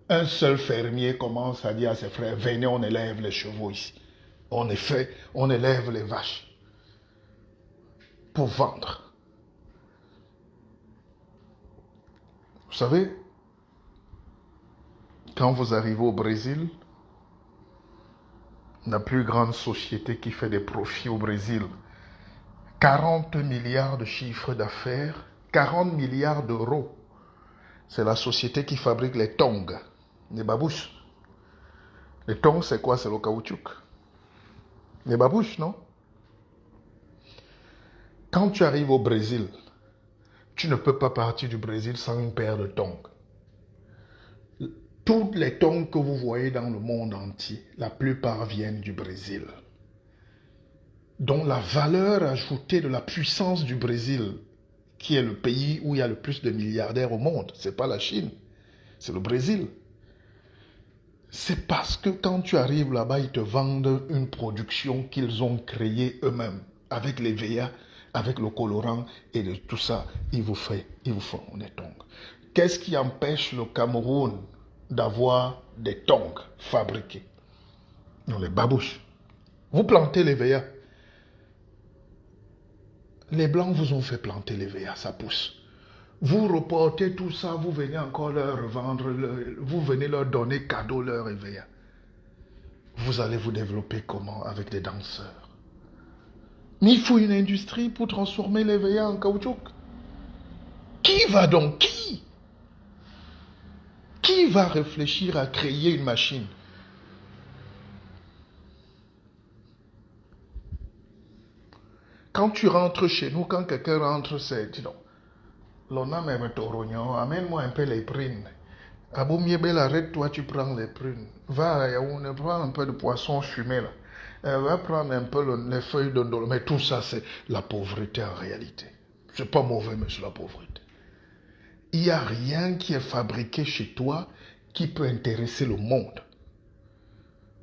Speaker 1: Un seul fermier commence à dire à ses frères, venez, on élève les chevaux ici. On élève les vaches pour vendre. Vous savez, quand vous arrivez au Brésil, la plus grande société qui fait des profits au Brésil, 40 milliards de chiffre d'affaires, 40 milliards d'euros. C'est la société qui fabrique les tongs, les babouches. Les tongs, c'est quoi? C'est le caoutchouc. Les babouches, non? Quand tu arrives au Brésil, tu ne peux pas partir du Brésil sans une paire de tongs. Toutes les tongs que vous voyez dans le monde entier, la plupart viennent du Brésil. Donc la valeur ajoutée de la puissance du Brésil, qui est le pays où il y a le plus de milliardaires au monde, ce n'est pas la Chine, c'est le Brésil. C'est parce que quand tu arrives là-bas, ils te vendent une production qu'ils ont créée eux-mêmes, avec les VA, avec le colorant et de tout ça, ils vous font des tongs. Qu'est-ce qui empêche le Cameroun d'avoir des tongs fabriqués? Non, les babouches. Vous plantez les VA. Les Blancs vous ont fait planter les VA, ça pousse. Vous reportez tout ça, vous venez encore leur revendre, vous venez leur donner cadeau leur EVA. Vous allez vous développer comment? Avec des danseurs. Mais il faut une industrie pour transformer les EVA en caoutchouc. Qui va donc? Qui va réfléchir à créer une machine? Quand tu rentres chez nous, quand quelqu'un rentre, c'est, dis donc, l'on a même torognon, amène-moi un peu les prunes. À Boumiébel, arrête-toi, tu prends les prunes. Va à Yaoundé, prends un peu de poisson fumé là. Va prendre un peu les feuilles de ndolo. Mais tout ça, c'est la pauvreté en réalité. C'est pas mauvais, mais c'est la pauvreté. Il n'y a rien qui est fabriqué chez toi qui peut intéresser le monde.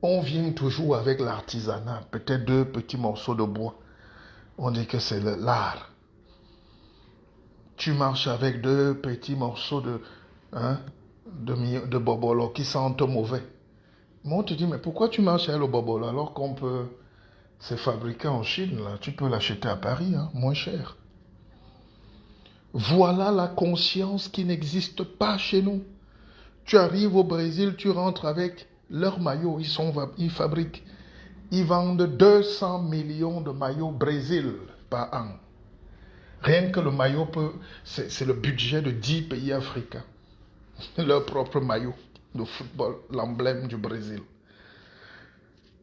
Speaker 1: On vient toujours avec l'artisanat, peut-être 2 petits morceaux de bois. On dit que c'est l'art. Tu marches avec 2 petits morceaux de bobolo qui sentent mauvais. Moi, on te dit, mais pourquoi tu marches avec le bobolo alors qu'on peut... C'est fabriqué en Chine, là. Tu peux l'acheter à Paris, moins cher. Voilà la conscience qui n'existe pas chez nous. Tu arrives au Brésil, tu rentres avec leurs maillots, ils fabriquent. Ils vendent 200 millions de maillots Brésil par an. Rien que le maillot c'est le budget de 10 pays africains. Leur propre maillot de football, l'emblème du Brésil.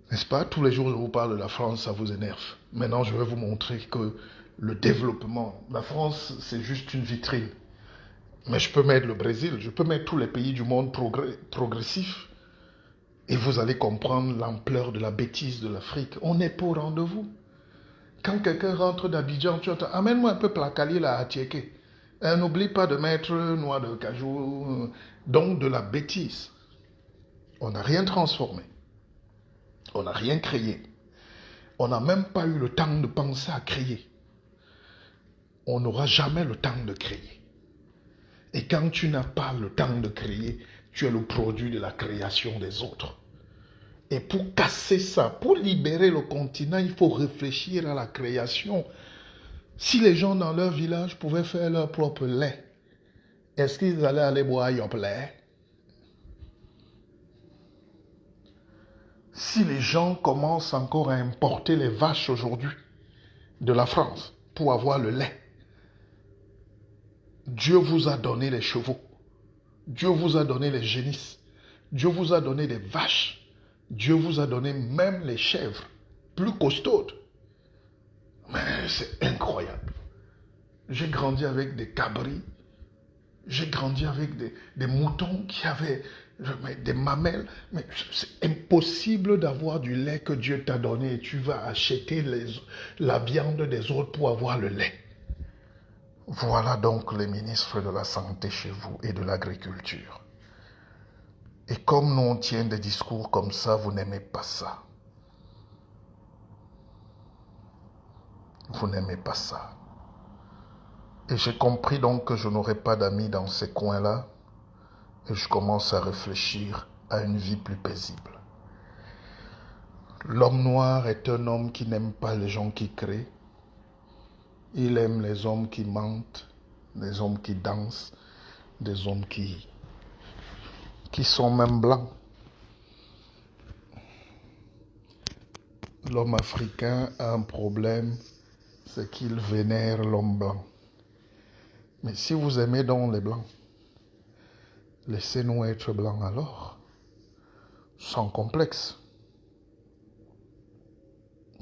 Speaker 1: N'est-ce pas? Tous les jours, je vous parle de la France, ça vous énerve. Maintenant, je vais vous montrer que le développement, la France, c'est juste une vitrine. Mais je peux mettre le Brésil, je peux mettre tous les pays du monde progressifs. Et vous allez comprendre l'ampleur de la bêtise de l'Afrique. On n'est pas au rendez-vous. Quand quelqu'un rentre d'Abidjan, tu entends, amène-moi un peu placalier là à Tiéké. N'oublie pas de mettre noix de cajou, donc de la bêtise. On n'a rien transformé. On n'a rien créé. On n'a même pas eu le temps de penser à créer. On n'aura jamais le temps de créer. Et quand tu n'as pas le temps de créer, tu es le produit de la création des autres. Et pour casser ça, pour libérer le continent, il faut réfléchir à la création. Si les gens dans leur village pouvaient faire leur propre lait, est-ce qu'ils allaient aller boire leur lait? Si les gens commencent encore à importer les vaches aujourd'hui de la France pour avoir le lait, Dieu vous a donné les chevaux, Dieu vous a donné les génisses, Dieu vous a donné des vaches, Dieu vous a donné même les chèvres, plus costaudes. Mais c'est incroyable. J'ai grandi avec des cabris, j'ai grandi avec des moutons qui avaient je mets des mamelles. Mais c'est impossible d'avoir du lait que Dieu t'a donné et tu vas acheter la viande des autres pour avoir le lait. Voilà donc les ministres de la Santé chez vous et de l'Agriculture. Et comme nous on tient des discours comme ça, vous n'aimez pas ça. Vous n'aimez pas ça. Et j'ai compris donc que je n'aurai pas d'amis dans ces coins-là. Et je commence à réfléchir à une vie plus paisible. L'homme noir est un homme qui n'aime pas les gens qui créent. Il aime les hommes qui mentent, les hommes qui dansent, des hommes qui sont même blancs. L'homme africain a un problème, c'est qu'il vénère l'homme blanc. Mais si vous aimez donc les blancs, laissez-nous être blancs alors, sans complexe.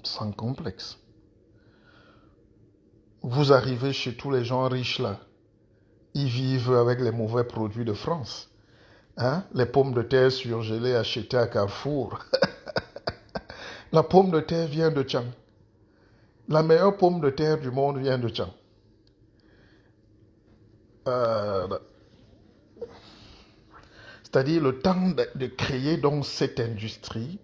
Speaker 1: Sans complexe. Vous arrivez chez tous les gens riches là, ils vivent avec les mauvais produits de France. Hein? Les pommes de terre surgelées achetées à Carrefour. La pomme de terre vient de Tchang. La meilleure pomme de terre du monde vient de Tchang. C'est-à-dire le temps de créer donc cette industrie.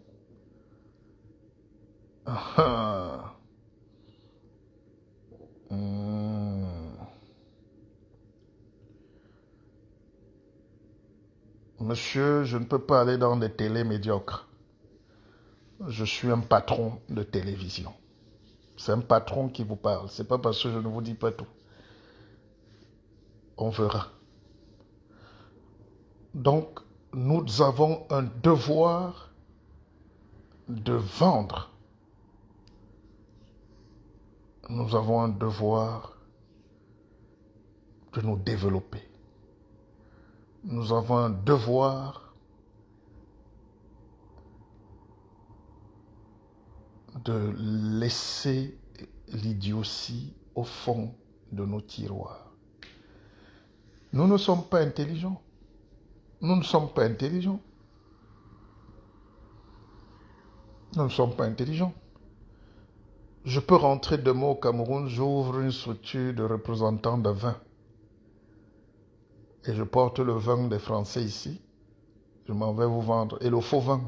Speaker 1: Monsieur, je ne peux pas aller dans des télés médiocres. Je suis un patron de télévision. C'est un patron qui vous parle. C'est pas parce que je ne vous dis pas tout. On verra. Donc, nous avons un devoir de vendre. Nous avons un devoir de nous développer. Nous avons un devoir de laisser l'idiotie au fond de nos tiroirs. Nous ne sommes pas intelligents. Nous ne sommes pas intelligents. Nous ne sommes pas intelligents. Je peux rentrer demain au Cameroun, j'ouvre une structure de représentants de vin. Et je porte le vin des Français ici. Je m'en vais vous vendre. Et le faux vin.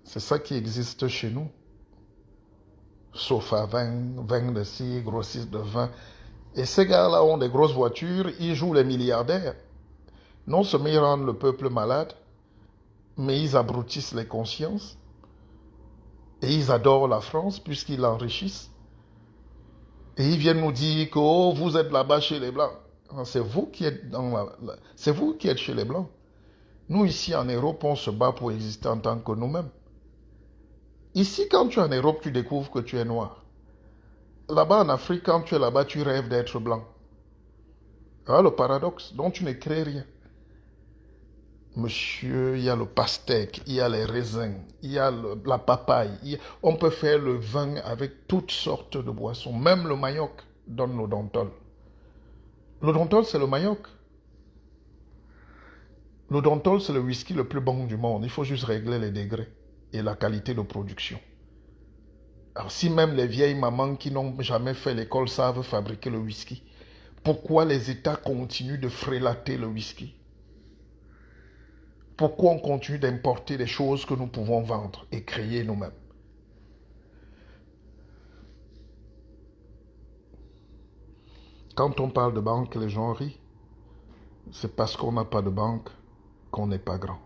Speaker 1: C'est ça qui existe chez nous. Sauf à vin de ci, grossistes de vin. Et ces gars-là ont des grosses voitures, ils jouent les milliardaires. Non seulement ils rendent le peuple malade, mais ils abrutissent les consciences. Et ils adorent la France puisqu'ils l'enrichissent. Et ils viennent nous dire que oh, vous êtes là-bas chez les Blancs. C'est vous qui êtes c'est vous qui êtes chez les Blancs. Nous, ici en Europe, on se bat pour exister en tant que nous-mêmes. Ici, quand tu es en Europe, tu découvres que tu es noir. Là-bas, en Afrique, quand tu es là-bas, tu rêves d'être blanc. Voilà le paradoxe. Donc, tu ne crées rien. Monsieur, il y a le pastèque, il y a les raisins, il y a la papaye. On peut faire le vin avec toutes sortes de boissons. Même le manioc donne l'odontol. L'odontol, c'est le manioc. L'odontol, c'est le whisky le plus bon du monde. Il faut juste régler les degrés et la qualité de production. Alors, si même les vieilles mamans qui n'ont jamais fait l'école savent fabriquer le whisky, pourquoi les États continuent de frélater le whisky? Pourquoi on continue d'importer des choses que nous pouvons vendre et créer nous-mêmes? Quand on parle de banque, les gens rient. C'est parce qu'on n'a pas de banque qu'on n'est pas grand.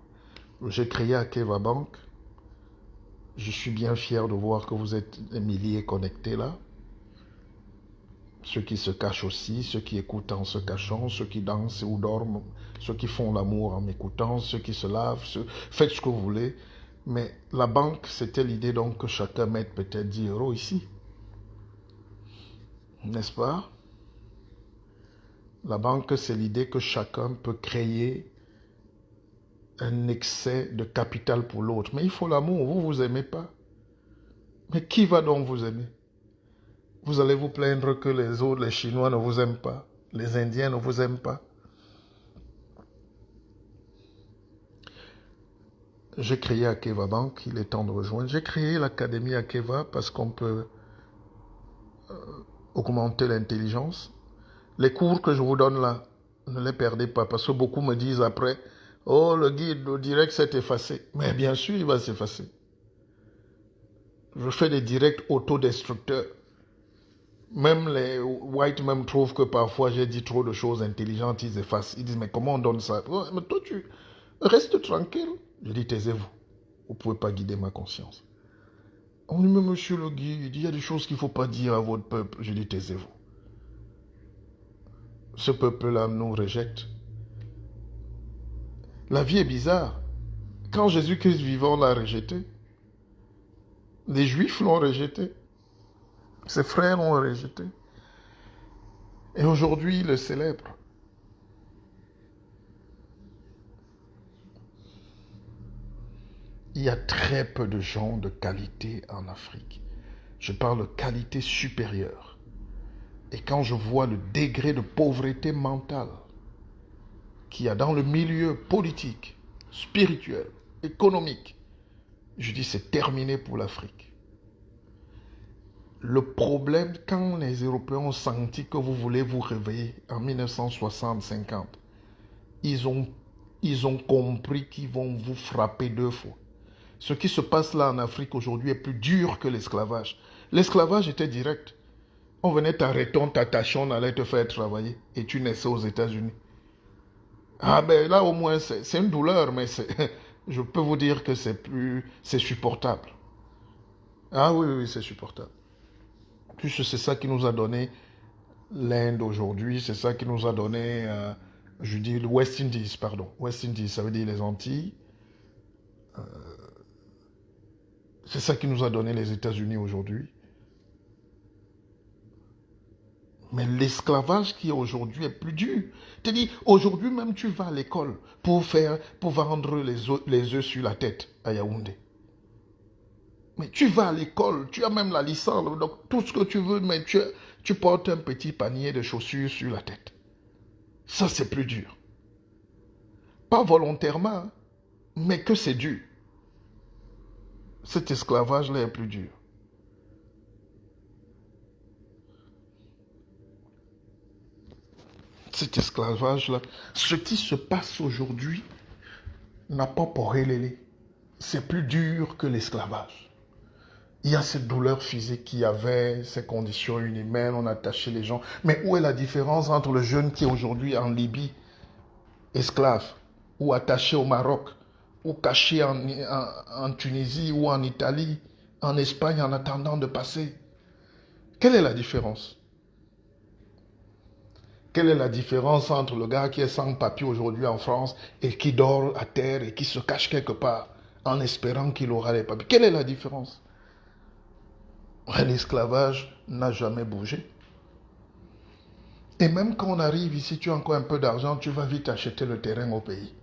Speaker 1: J'ai créé Akeva Bank. Je suis bien fier de voir que vous êtes des milliers connectés là. Ceux qui se cachent aussi, ceux qui écoutent en se cachant, ceux qui dansent ou dorment, ceux qui font l'amour en m'écoutant, ceux qui se lavent, faites ce que vous voulez. Mais la banque, c'était l'idée donc que chacun mette peut-être 10 € ici. N'est-ce pas? La banque, c'est l'idée que chacun peut créer un excès de capital pour l'autre. Mais il faut l'amour, vous ne vous aimez pas. Mais qui va donc vous aimer? Vous allez vous plaindre que les autres, les Chinois ne vous aiment pas, les Indiens ne vous aiment pas. J'ai créé Akeva Bank, il est temps de rejoindre. J'ai créé l'académie Akeva parce qu'on peut augmenter l'intelligence. Les cours que je vous donne là, ne les perdez pas parce que beaucoup me disent après, oh le guide, le direct s'est effacé. Mais bien sûr, il va s'effacer. Je fais des directs autodestructeurs. Même les whites même trouvent que parfois j'ai dit trop de choses intelligentes, ils effacent. Ils disent, mais comment on donne ça? Oh, mais toi, tu restes tranquille. Je dis, taisez-vous. Vous ne pouvez pas guider ma conscience. On dit, mais monsieur le guide, il y a des choses qu'il ne faut pas dire à votre peuple. Je dis, taisez-vous. Ce peuple-là nous rejette. La vie est bizarre. Quand Jésus-Christ vivant l'a rejeté, les Juifs l'ont rejeté. Ses frères l'ont rejeté. Et aujourd'hui, il le célèbre. Il y a très peu de gens de qualité en Afrique. Je parle de qualité supérieure. Et quand je vois le degré de pauvreté mentale qu'il y a dans le milieu politique, spirituel, économique, je dis c'est terminé pour l'Afrique. Le problème, quand les Européens ont senti que vous voulez vous réveiller en 1960-50, ils ont compris qu'ils vont vous frapper deux fois. Ce qui se passe là en Afrique aujourd'hui est plus dur que l'esclavage. L'esclavage était direct. On venait t'arrêter, on t'attachait, on allait te faire travailler et tu naissais aux États-Unis. Ah ben là au moins c'est une douleur, mais je peux vous dire que c'est supportable. Ah oui, oui, c'est supportable. Puisque c'est ça qui nous a donné l'Inde aujourd'hui, c'est ça qui nous a donné, je dis le West Indies, pardon. West Indies, ça veut dire les Antilles. C'est ça qui nous a donné les États-Unis aujourd'hui. Mais l'esclavage qui est aujourd'hui est plus dur. Tu dis, aujourd'hui même tu vas à l'école pour vendre les œufs sur la tête à Yaoundé. Mais tu vas à l'école, tu as même la licence, donc tout ce que tu veux, mais tu portes un petit panier de chaussures sur la tête. Ça c'est plus dur. Pas volontairement, mais que c'est dur. Cet esclavage-là est plus dur. Cet esclavage-là, ce qui se passe aujourd'hui n'a pas poré l'élé. C'est plus dur que l'esclavage. Il y a cette douleur physique qu'il y avait, ces conditions inhumaines, on attachait les gens. Mais où est la différence entre le jeune qui est aujourd'hui en Libye, esclave, ou attaché au Maroc, ou caché en Tunisie, ou en Italie, en Espagne, en attendant de passer? Quelle est la différence? Quelle est la différence entre le gars qui est sans papier aujourd'hui en France et qui dort à terre et qui se cache quelque part en espérant qu'il aura les papiers? Quelle est la différence? L'esclavage n'a jamais bougé. Et même quand on arrive ici, tu as encore un peu d'argent, tu vas vite acheter le terrain au pays.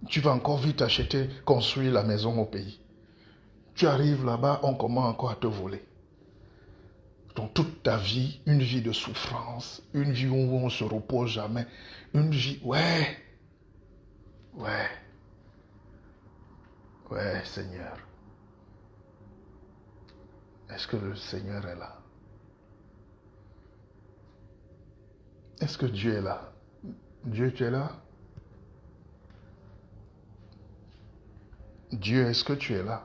Speaker 1: Tu vas encore vite acheter, construire la maison au pays. Tu arrives là-bas, on commence encore à te voler. Donc toute ta vie, une vie de souffrance, une vie où on ne se repose jamais, une vie, ouais, Seigneur. Est-ce que le Seigneur est là? Est-ce que Dieu est là? Dieu, tu es là? Dieu, est-ce que tu es là?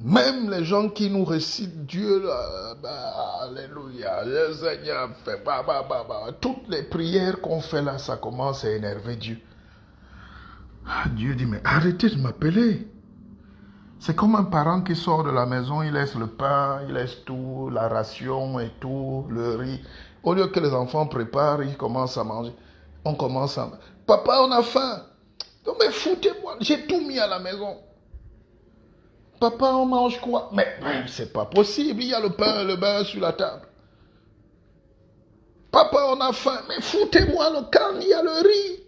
Speaker 1: Même les gens qui nous récitent Dieu, là, bah, alléluia, le Seigneur fait, toutes les prières qu'on fait là, ça commence à énerver Dieu. Dieu dit, mais arrêtez de m'appeler. C'est comme un parent qui sort de la maison, il laisse le pain, il laisse tout, la ration et tout, le riz. Au lieu que les enfants préparent, ils commencent à manger. On commence à... Papa, on a faim. Non mais foutez-moi, j'ai tout mis à la maison. Papa, on mange quoi? Mais c'est pas possible, il y a le pain et le beurre sur la table. Papa, on a faim, mais foutez-moi le camp, il y a le riz.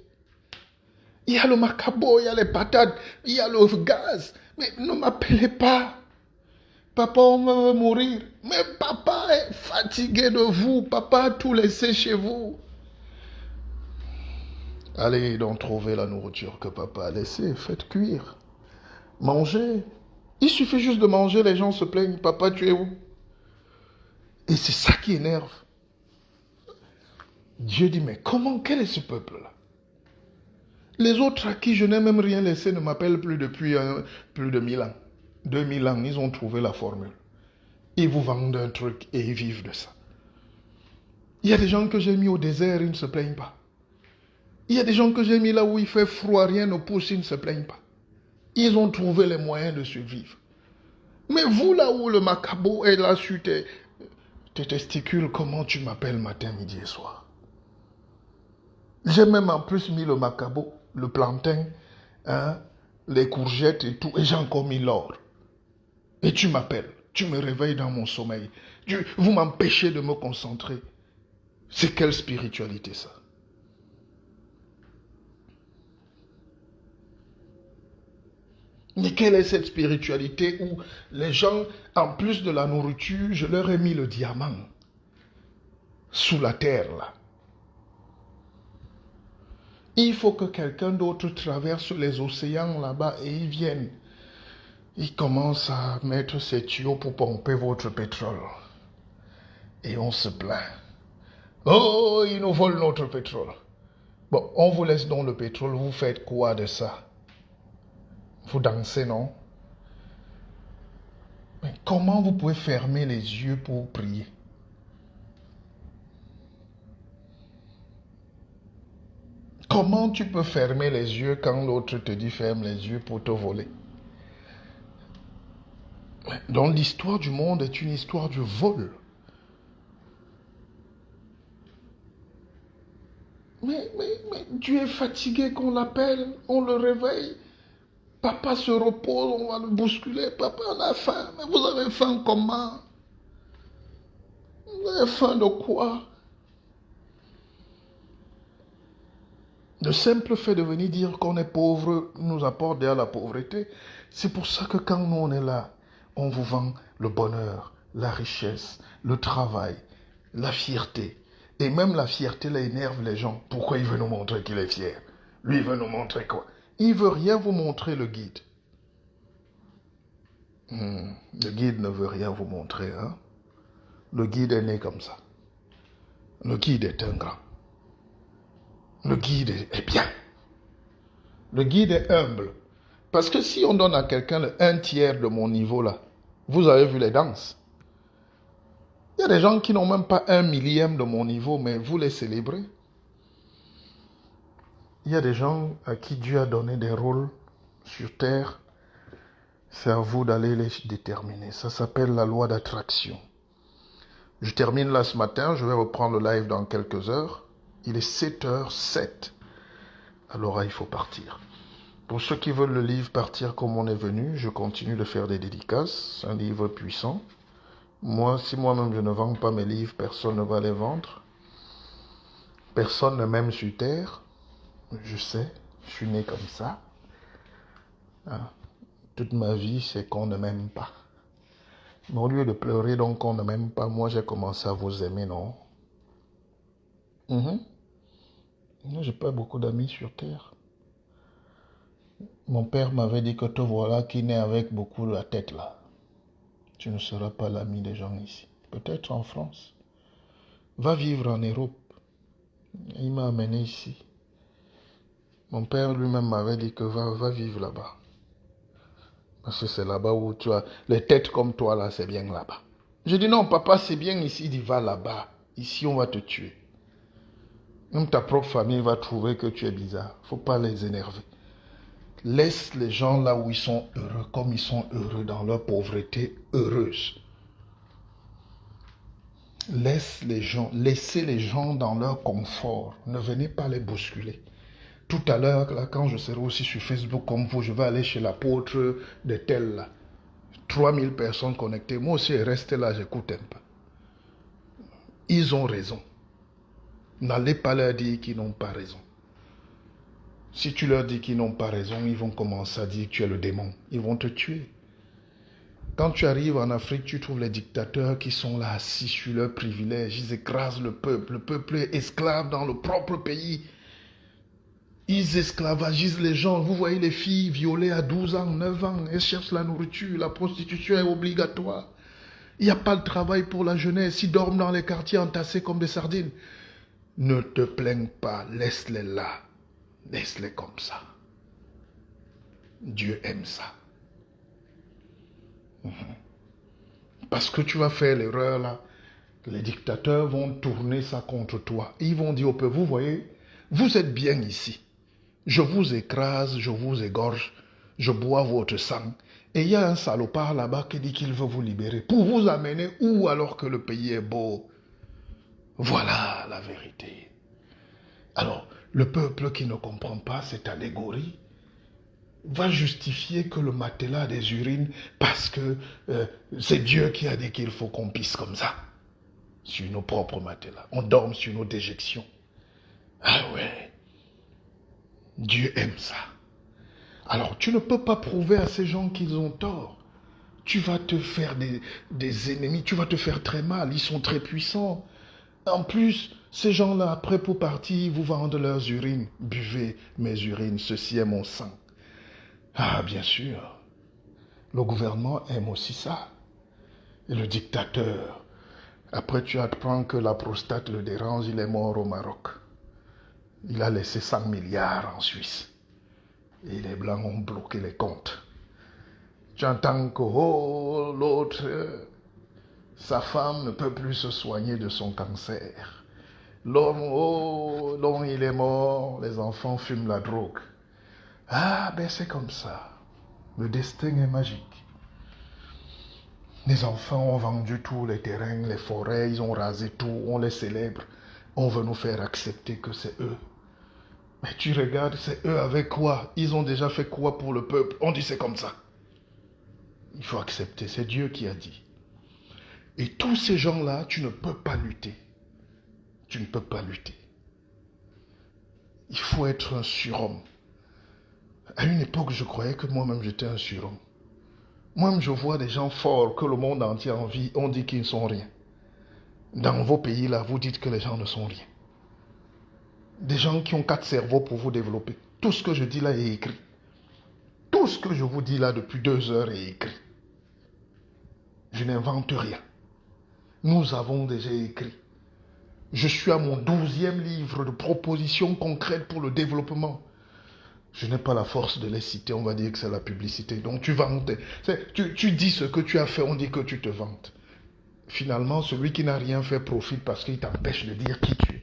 Speaker 1: Il y a le macabo, il y a les patates, il y a le gaz. Mais ne m'appelez pas. Papa, on va mourir. Mais papa est fatigué de vous. Papa a tout laissé chez vous. Allez donc trouver la nourriture que papa a laissée, faites cuire, mangez. Il suffit juste de manger, les gens se plaignent, papa tu es où? Et c'est ça qui énerve. Dieu dit, mais comment, quel est ce peuple-là? Les autres à qui je n'ai même rien laissé ne m'appellent plus depuis plus de 1000 ans. 2000 ans, ils ont trouvé la formule. Ils vous vendent un truc et ils vivent de ça. Il y a des gens que j'ai mis au désert, ils ne se plaignent pas. Il y a des gens que j'ai mis là où il fait froid, rien ne pousse, ils ne se plaignent pas. Ils ont trouvé les moyens de survivre. Mais vous, là où le macabo est là sur tes testicules, comment tu m'appelles matin, midi et soir? J'ai même en plus mis le macabo, le plantain, hein, les courgettes et tout, et j'ai encore mis l'or. Et tu m'appelles, tu me réveilles dans mon sommeil. Vous m'empêchez de me concentrer. C'est quelle spiritualité ça? Mais quelle est cette spiritualité où les gens, en plus de la nourriture, je leur ai mis le diamant sous la terre là. Il faut que quelqu'un d'autre traverse les océans là-bas et ils viennent. Ils commencent à mettre ces tuyaux pour pomper votre pétrole. Et on se plaint. Oh, ils nous volent notre pétrole. Bon, on vous laisse donc le pétrole, vous faites quoi de ça? Vous dansez, non? Mais comment vous pouvez fermer les yeux pour prier? Comment tu peux fermer les yeux quand l'autre te dit ferme les yeux pour te voler? Donc l'histoire du monde est une histoire du vol. Mais Dieu est fatigué qu'on l'appelle, on le réveille. Papa se repose, on va le bousculer. Papa, on a faim. Mais vous avez faim comment? Vous avez faim de quoi? Le simple fait de venir dire qu'on est pauvre nous apporte déjà la pauvreté. C'est pour ça que quand nous on est là, on vous vend le bonheur, la richesse, le travail, la fierté. Et même la fierté, là, énerve les gens. Pourquoi il veut nous montrer qu'il est fier? Lui, il veut nous montrer quoi? Il veut rien vous montrer, le guide. Le guide ne veut rien vous montrer, hein? Le guide est né comme ça. Le guide est un grand. Le guide est bien. Le guide est humble. Parce que si on donne à quelqu'un le 1/3 de mon niveau là, vous avez vu les danses. Il y a des gens qui n'ont même pas 1/1000e de mon niveau, mais vous les célébrez. Il y a des gens à qui Dieu a donné des rôles sur terre. C'est à vous d'aller les déterminer. Ça s'appelle la loi d'attraction. Je termine là ce matin. Je vais reprendre le live dans quelques heures. Il est 7h07. Alors il faut partir. Pour ceux qui veulent le livre Partir comme on est venu, je continue de faire des dédicaces. C'est un livre puissant. Moi, si moi-même je ne vends pas mes livres, personne ne va les vendre. Personne ne m'aime sur terre. Je sais, je suis né comme ça. Hein? Toute ma vie, c'est qu'on ne m'aime pas. Mais au lieu de pleurer donc qu'on ne m'aime pas, moi j'ai commencé à vous aimer, non? Moi, j'ai pas beaucoup d'amis sur terre. Mon père m'avait dit que te voilà qui naît avec beaucoup la tête là. Tu ne seras pas l'ami des gens ici. Peut-être en France. Va vivre en Europe. Il m'a amené ici. Mon père lui-même m'avait dit que va vivre là-bas. Parce que c'est là-bas où tu as les têtes comme toi là, c'est bien là-bas. Je dis non, papa, c'est bien ici. Il dit va là-bas. Ici, on va te tuer. Même ta propre famille va trouver que tu es bizarre. Faut pas les énerver. Laisse les gens là où ils sont heureux, comme ils sont heureux dans leur pauvreté heureuse. Laissez les gens dans leur confort. Ne venez pas les bousculer. Tout à l'heure, là, quand je serai aussi sur Facebook comme vous, je vais aller chez l'apôtre de tel là. 3000 personnes connectées. Moi aussi, restez là, j'écoute un peu. Ils ont raison. N'allez pas leur dire qu'ils n'ont pas raison. Si tu leur dis qu'ils n'ont pas raison, ils vont commencer à dire que tu es le démon. Ils vont te tuer. Quand tu arrives en Afrique, tu trouves les dictateurs qui sont là assis sur leurs privilèges. Ils écrasent le peuple. Le peuple est esclave dans le propre pays. Ils esclavagisent les gens. Vous voyez les filles violées à 12 ans, 9 ans. Elles cherchent la nourriture. La prostitution est obligatoire. Il n'y a pas de travail pour la jeunesse. Ils dorment dans les quartiers entassés comme des sardines. Ne te plaigne pas. Laisse-les là. Laisse-les comme ça. Dieu aime ça. Parce que tu vas faire l'erreur là. Les dictateurs vont tourner ça contre toi. Ils vont dire au peuple, vous voyez, vous êtes bien ici. Je vous écrase, je vous égorge, je bois votre sang. Et il y a un salopard là-bas qui dit qu'il veut vous libérer pour vous amener où alors que le pays est beau. Voilà la vérité. Alors, le peuple qui ne comprend pas cette allégorie va justifier que le matelas a des urines parce que c'est Dieu qui a dit qu'il faut qu'on pisse comme ça. Sur nos propres matelas. On dorme sur nos déjections. Ah ouais. Dieu aime ça. Alors, tu ne peux pas prouver à ces gens qu'ils ont tort. Tu vas te faire des ennemis, tu vas te faire très mal. Ils sont très puissants. En plus, ces gens-là, après pour partir, ils vous vendent leurs urines. Buvez mes urines, ceci est mon sang. Ah, bien sûr. Le gouvernement aime aussi ça. Et le dictateur. Après, tu apprends que la prostate le dérange, il est mort au Maroc. Il a laissé 100 milliards en Suisse. Et les Blancs ont bloqué les comptes. Tu entends que l'autre, sa femme ne peut plus se soigner de son cancer. L'homme, il est mort, les enfants fument la drogue. Ah, ben c'est comme ça. Le destin est magique. Les enfants ont vendu tous les terrains, les forêts, ils ont rasé tout, on les célèbre. On veut nous faire accepter que c'est eux. Mais tu regardes, c'est eux avec quoi? Ils ont déjà fait quoi pour le peuple? On dit c'est comme ça. Il faut accepter, c'est Dieu qui a dit. Et tous ces gens-là, tu ne peux pas lutter. Tu ne peux pas lutter. Il faut être un surhomme. À une époque, je croyais que moi-même j'étais un surhomme. Moi-même, je vois des gens forts que le monde entier envie, on dit qu'ils ne sont rien. Dans vos pays, là, vous dites que les gens ne sont rien. Des gens qui ont 4 cerveaux pour vous développer. Tout ce que je dis là est écrit. Tout ce que je vous dis là depuis 2 heures est écrit. Je n'invente rien. Nous avons déjà écrit. Je suis à mon 12e livre de propositions concrètes pour le développement. Je n'ai pas la force de les citer, on va dire que c'est la publicité. Donc tu vantes. Tu dis ce que tu as fait, on dit que tu te vantes. Finalement, celui qui n'a rien fait profite parce qu'il t'empêche de dire qui tu es.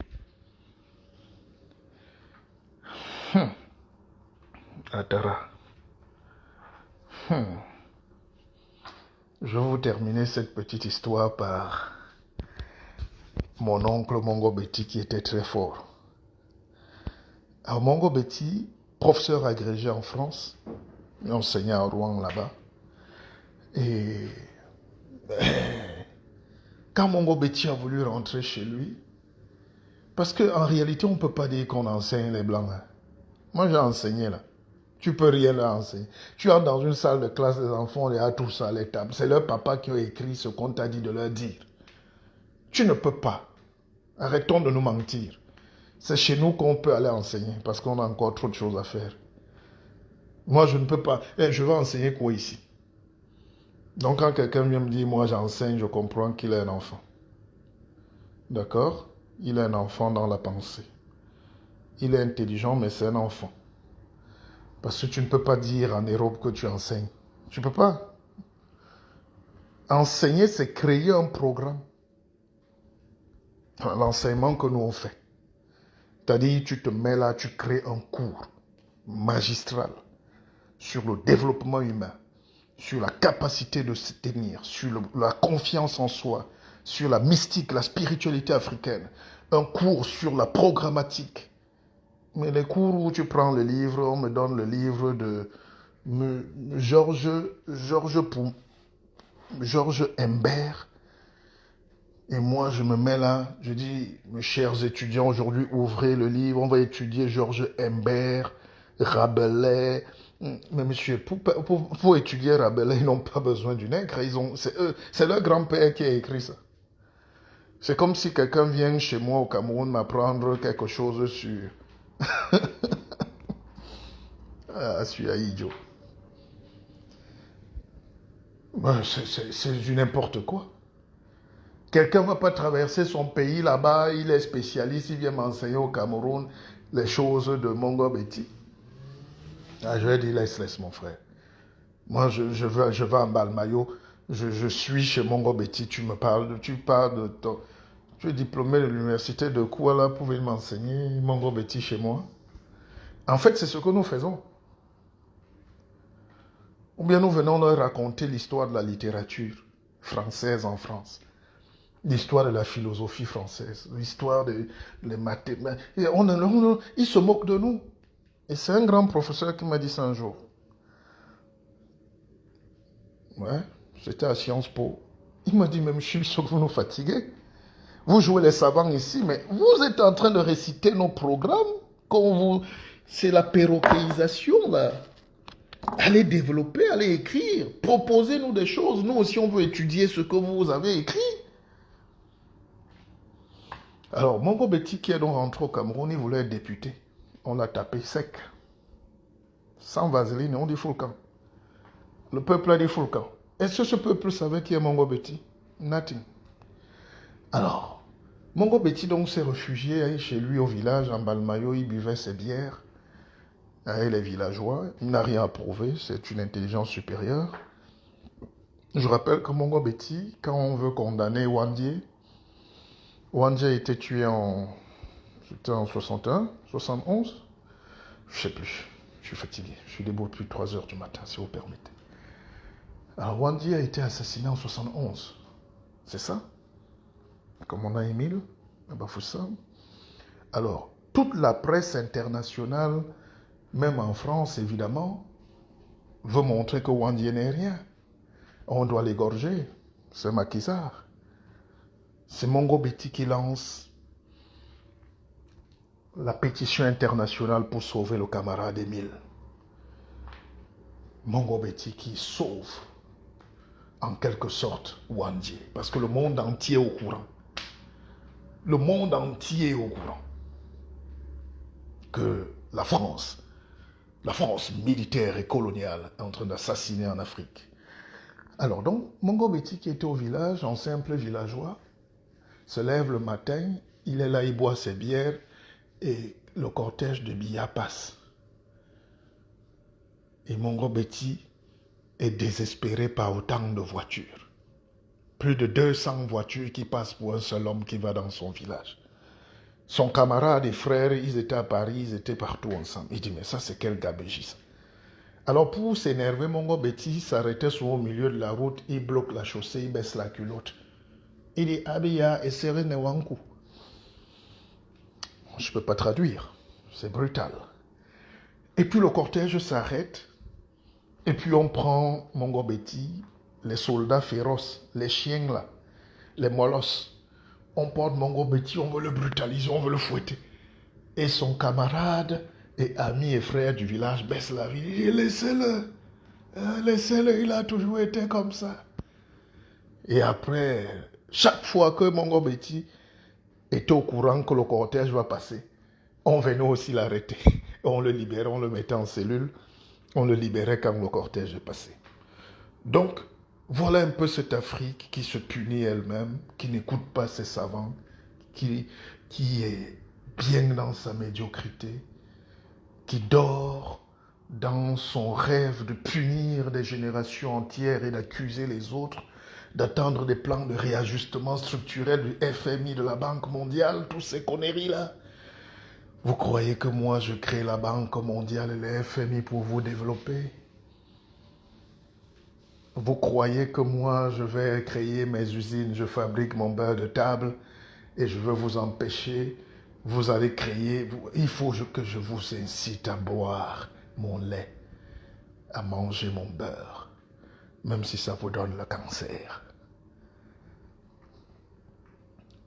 Speaker 1: Atara. Je vais vous terminer cette petite histoire par mon oncle Mongo Betty qui était très fort. Alors Mongo Betty, professeur agrégé en France, enseignait à Rouen là-bas. Et quand Mongo Betty a voulu rentrer chez lui, parce qu'en réalité, on ne peut pas dire qu'on enseigne les Blancs. Hein. Moi, j'ai enseigné là. Tu peux rien leur enseigner. Tu entres dans une salle de classe, les enfants, il y a tout ça à les tables. C'est leur papa qui a écrit ce qu'on t'a dit de leur dire. Tu ne peux pas. Arrêtons de nous mentir. C'est chez nous qu'on peut aller enseigner parce qu'on a encore trop de choses à faire. Moi, je ne peux pas. Je vais enseigner quoi ici? Donc, quand quelqu'un vient me dire, moi, j'enseigne, je comprends qu'il est un enfant. D'accord? Il est un enfant dans la pensée. Il est intelligent, mais c'est un enfant. Parce que tu ne peux pas dire en Europe que tu enseignes. Tu ne peux pas. Enseigner, c'est créer un programme. L'enseignement que nous on fait. C'est-à-dire, tu te mets là, tu crées un cours magistral sur le développement humain, sur la capacité de se tenir, sur la confiance en soi, sur la mystique, la spiritualité africaine. Un cours sur la programmatique. Mais les cours où tu prends le livre, on me donne le livre de Georges Imbert. Et moi, je me mets là, je dis, mes chers étudiants, aujourd'hui, ouvrez le livre, on va étudier Georges Imbert, Rabelais. Mais monsieur, pour étudier Rabelais, ils n'ont pas besoin du nègre. C'est leur grand-père qui a écrit ça. C'est comme si quelqu'un vient chez moi au Cameroun m'apprendre quelque chose sur Ah, celui-là, idiot. C'est du n'importe quoi. Quelqu'un ne va pas traverser son pays là-bas, il est spécialiste, il vient m'enseigner au Cameroun les choses de Mongo Betty. Ah, je vais dire, laisse mon frère. Moi, je vais en Balmayo, je suis chez Mongo Betty, tu parles de ton... Tu es diplômé de l'université de Kuala pour venir m'enseigner Mongo Betty chez moi. En fait, c'est ce que nous faisons. Ou bien nous venons de raconter l'histoire de la littérature française en France. L'histoire de la philosophie française, l'histoire des mathématiques. Ils se moquent de nous. Et c'est un grand professeur qui m'a dit ça un jour. Ouais, c'était à Sciences Po. Il m'a dit, même je suis sûr que vous nous fatiguez. Vous jouez les savants ici, mais vous êtes en train de réciter nos programmes. C'est la péroquéisation, là. Allez développer, allez écrire. Proposez-nous des choses. Nous aussi, on veut étudier ce que vous avez écrit. Alors, Mongo Betty, qui est donc rentré au Cameroun, il voulait être député. On l'a tapé sec. Sans vaseline, on dit Foulcan. Le peuple a dit Foulcan. Est-ce que ce peuple savait qui est Mongo Betty? Nothing. Alors, Mongo Betty donc s'est réfugié chez lui au village, en Balmayo, il buvait ses bières avec les villageois. Il n'a rien à prouver, c'est une intelligence supérieure. Je rappelle que Mongo Betty, quand on veut condamner Wandié a été tué c'était en 61, 71, je ne sais plus. Je suis fatigué. Je suis debout depuis 3 heures du matin, si vous permettez. Alors, Wandié a été assassiné en 71. C'est ça? Comme on a Émile Bafoussam. Alors, toute la presse internationale, même en France, évidemment, veut montrer que Wandié n'est rien. On doit l'égorger. C'est Macky Sall. C'est Mongo Betty qui lance la pétition internationale pour sauver le camarade Émile. Mongo Betty qui sauve, en quelque sorte, Wandié. Parce que le monde entier est au courant. Le monde entier est au courant que la France militaire et coloniale, est en train d'assassiner en Afrique. Alors donc, Mongo Betty qui était au village, en simple villageois, se lève le matin, il est là, il boit ses bières, et le cortège de Biya passe. Et Mongo Betty est désespéré par autant de voitures. Plus de 200 voitures qui passent pour un seul homme qui va dans son village. Son camarade et frère, ils étaient à Paris, ils étaient partout ensemble. Il dit, mais ça c'est quel gabégie ça. Alors pour s'énerver, Mongo Betty s'arrêtait souvent au milieu de la route, il bloque la chaussée, il baisse la culotte. Il dit, Abiya et Serene Wanku. Je ne peux pas traduire, c'est brutal. Et puis le cortège s'arrête, et puis on prend Mongo Betty, les soldats féroces, les chiens là, les molosses. On porte Mongo Betty, on veut le brutaliser, on veut le fouetter. Et son camarade et ami et frère du village baisse la vie. Il dit, laissez-le, laissez-le, il a toujours été comme ça. Et après, chaque fois que Mongo Betty était au courant que le cortège va passer, on venait aussi l'arrêter. On le libérait, on le mettait en cellule, on le libérait quand le cortège est passé. Donc, voilà un peu cette Afrique qui se punit elle-même, qui n'écoute pas ses savants, qui est bien dans sa médiocrité, qui dort dans son rêve de punir des générations entières et d'accuser les autres, d'attendre des plans de réajustement structurel du FMI, de la Banque mondiale, tous ces conneries-là. Vous croyez que moi, je crée la Banque mondiale et le FMI pour vous développer? Vous croyez que moi, je vais créer mes usines, je fabrique mon beurre de table et je veux vous empêcher? Vous allez créer... Il faut que je vous incite à boire mon lait, à manger mon beurre, même si ça vous donne le cancer.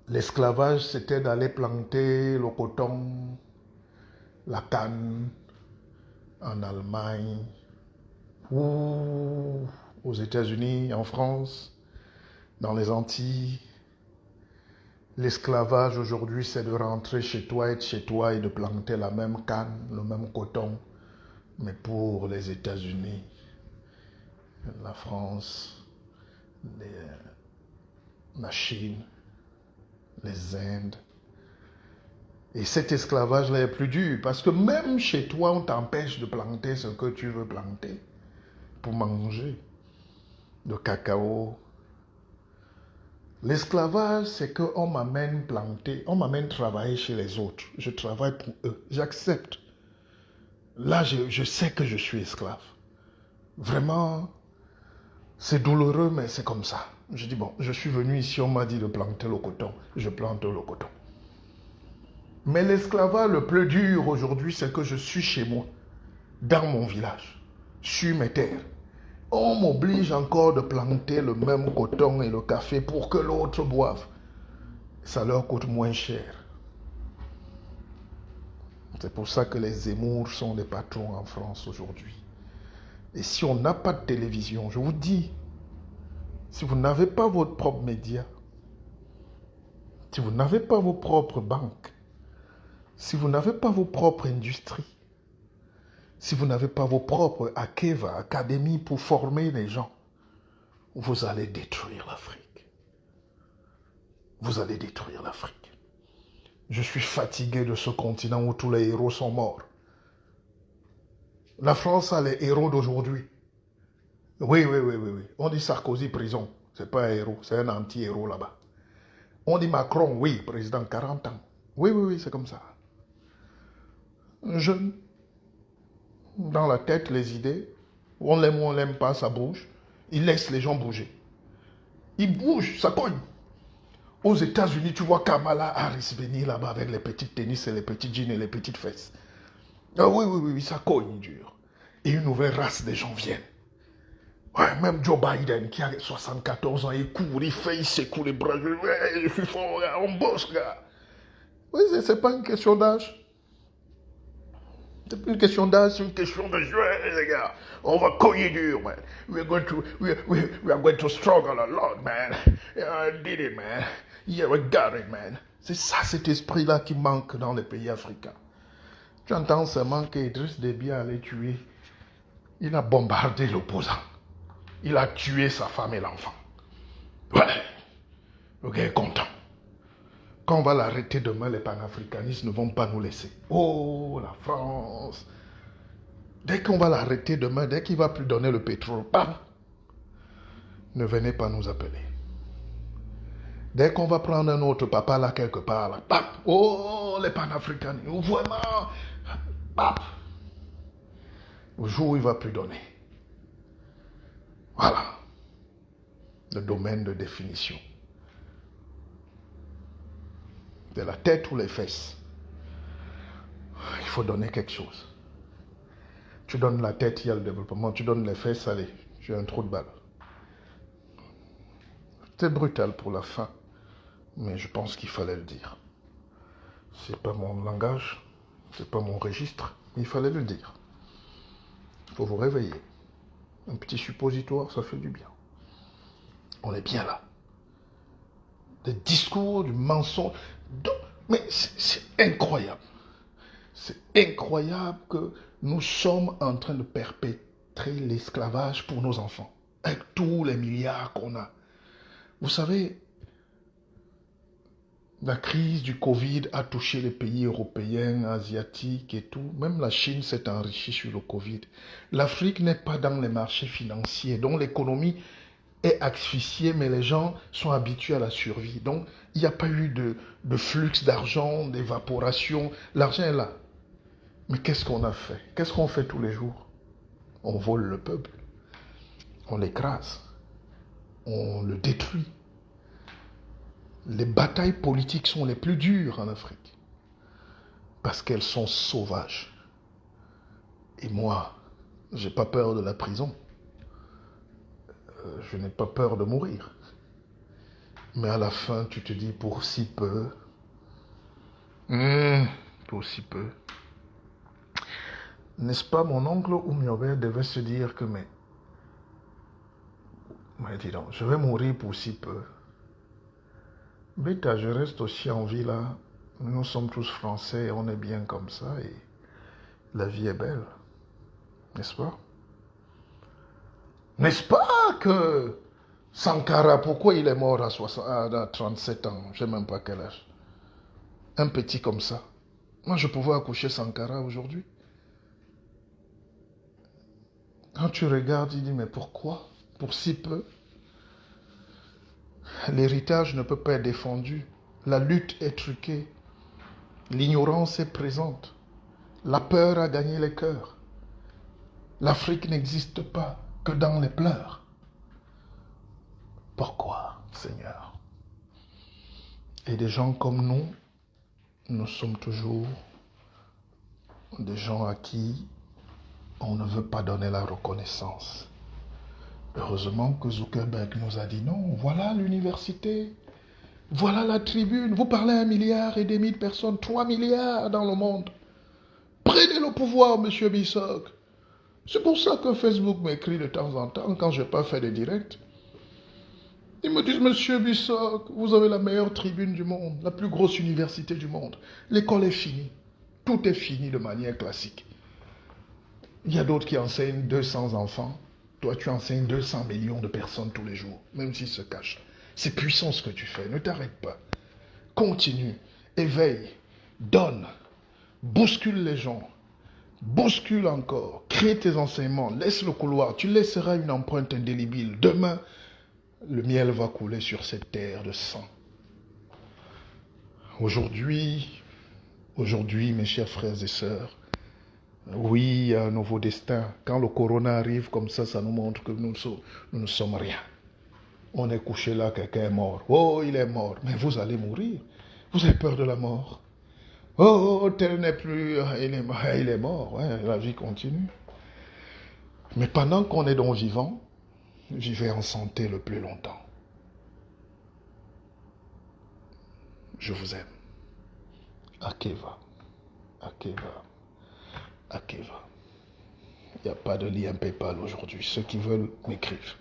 Speaker 1: L'esclavage, c'était d'aller planter le coton, la canne, en Allemagne, ou aux États-Unis, en France, dans les Antilles. L'esclavage aujourd'hui, c'est de rentrer chez toi, être chez toi et de planter la même canne, le même coton, Mais pour les États-Unis, la France, la Chine, les Indes, et cet esclavage-là est plus dur parce que même chez toi, on t'empêche de planter ce que tu veux planter pour manger. Le cacao. L'esclavage, c'est qu'on m'amène planter, on m'amène travailler chez les autres. Je travaille pour eux. J'accepte. Là, je sais que je suis esclave. Vraiment, c'est douloureux, mais c'est comme ça. Je dis, bon, je suis venu ici, on m'a dit de planter le coton. Je plante le coton. Mais l'esclavage le plus dur aujourd'hui, c'est que je suis chez moi, dans mon village, sur mes terres. On m'oblige encore de planter le même coton et le café pour que l'autre boive. Ça leur coûte moins cher. C'est pour ça que les Zemmour sont des patrons en France aujourd'hui. Et si on n'a pas de télévision, je vous dis, si vous n'avez pas votre propre média, si vous n'avez pas vos propres banques, si vous n'avez pas vos propres industries, si vous n'avez pas vos propres Akeva, académies pour former les gens, vous allez détruire l'Afrique. Vous allez détruire l'Afrique. Je suis fatigué de ce continent où tous les héros sont morts. La France a les héros d'aujourd'hui. Oui. On dit Sarkozy, prison. C'est pas un héros, c'est un anti-héros là-bas. On dit Macron, oui, président, 40 ans. Oui, c'est comme ça. Un jeune, dans la tête, les idées, on l'aime ou on l'aime pas, ça bouge. Il laisse les gens bouger. Il bouge, ça cogne. Aux États-Unis, tu vois Kamala Harris venir là-bas avec les petites tennis et les petits jeans et les petites fesses. Ah oui, ça cogne dur. Et une nouvelle race de gens viennent. Ouais, même Joe Biden qui a 74 ans, il court, il fait, il secoue les bras. Je suis fort, gars, on bosse, gars. Oui, c'est pas une question d'âge. C'est pas une question d'âge, c'est une question de jouer, les gars. On va cogner dur, man. We are going to struggle a lot, man. I did it, man. Yeah, we got it, man. C'est ça, cet esprit-là qui manque dans les pays africains. Tu entends seulement qu'Idriss Déby allait tuer. Il a bombardé l'opposant. Il a tué sa femme et l'enfant. Ouais. Le gars est content. Quand on va l'arrêter demain, les panafricanistes ne vont pas nous laisser. Oh, la France. Dès qu'on va l'arrêter demain, dès qu'il ne va plus donner le pétrole, bam, ne venez pas nous appeler. Dès qu'on va prendre un autre papa là quelque part, là, bam, oh, les panafricanistes, vraiment, bam. Au jour où il ne va plus donner. Voilà. Le domaine de définition. De la tête ou les fesses. Il faut donner quelque chose. Tu donnes la tête, il y a le développement. Tu donnes les fesses, allez, tu as un trou de balle. C'est brutal pour la fin, mais je pense qu'il fallait le dire. C'est pas mon langage, c'est pas mon registre, mais il fallait le dire. Il faut vous réveiller. Un petit suppositoire, ça fait du bien. On est bien là. Des discours, du mensonge. Mais c'est incroyable. C'est incroyable que nous sommes en train de perpétrer l'esclavage pour nos enfants. Avec tous les milliards qu'on a. Vous savez, la crise du Covid a touché les pays européens, asiatiques et tout. Même la Chine s'est enrichie sur le Covid. L'Afrique n'est pas dans les marchés financiers, donc l'économie est asphyxiée, mais les gens sont habitués à la survie. Donc, il n'y a pas eu de flux d'argent, d'évaporation. L'argent est là. Mais qu'est-ce qu'on a fait? Qu'est-ce qu'on fait tous les jours? On vole le peuple. On l'écrase. On le détruit. Les batailles politiques sont les plus dures en Afrique. Parce qu'elles sont sauvages. Et moi, j'ai pas peur de la prison. Je n'ai pas peur de mourir. Mais à la fin, tu te dis, pour si peu, pour si peu. N'est-ce pas mon oncle Oumiobe devait se dire que, mais dis donc, je vais mourir pour si peu. Bêta, je reste aussi en vie là. Nous sommes tous français, on est bien comme ça et la vie est belle. N'est-ce pas? N'est-ce pas que Sankara, pourquoi il est mort à 37 ans? Je ne sais même pas quel âge. Un petit comme ça. Moi, je pouvais accoucher Sankara aujourd'hui. Quand tu regardes, il dit, mais pourquoi? Pour si peu? L'héritage ne peut pas être défendu. La lutte est truquée. L'ignorance est présente. La peur a gagné les cœurs. L'Afrique n'existe pas que dans les pleurs. Pourquoi, Seigneur? Et des gens comme nous sommes toujours des gens à qui on ne veut pas donner la reconnaissance. Heureusement que Zuckerberg nous a dit non, voilà l'université, voilà la tribune, vous parlez à 1,5 milliard de personnes, 3 milliards dans le monde. Prenez le pouvoir, monsieur Bissock. C'est pour ça que Facebook m'écrit de temps en temps quand je n'ai pas fait de direct. Ils me disent, monsieur Bissock, vous avez la meilleure tribune du monde, la plus grosse université du monde. L'école est finie. Tout est fini de manière classique. Il y a d'autres qui enseignent 200 enfants. Toi, tu enseignes 200 millions de personnes tous les jours, même s'ils se cachent. C'est puissant ce que tu fais. Ne t'arrête pas. Continue. Éveille. Donne. Bouscule les gens. Bouscule encore. Crée tes enseignements. Laisse le couloir. Tu laisseras une empreinte indélébile. Demain, le miel va couler sur cette terre de sang. Aujourd'hui, mes chers frères et sœurs, oui, il y a un nouveau destin. Quand le corona arrive comme ça nous montre que nous ne sommes rien. On est couché là, quelqu'un est mort. Oh, il est mort. Mais vous allez mourir. Vous avez peur de la mort. Oh, tel n'est plus... Il est mort. Ouais, la vie continue. Mais pendant qu'on est donc vivant, vivez en santé le plus longtemps. Je vous aime. Akeva. Akeva. Akeva. Il n'y a pas de lien PayPal aujourd'hui. Ceux qui veulent m'écrivent.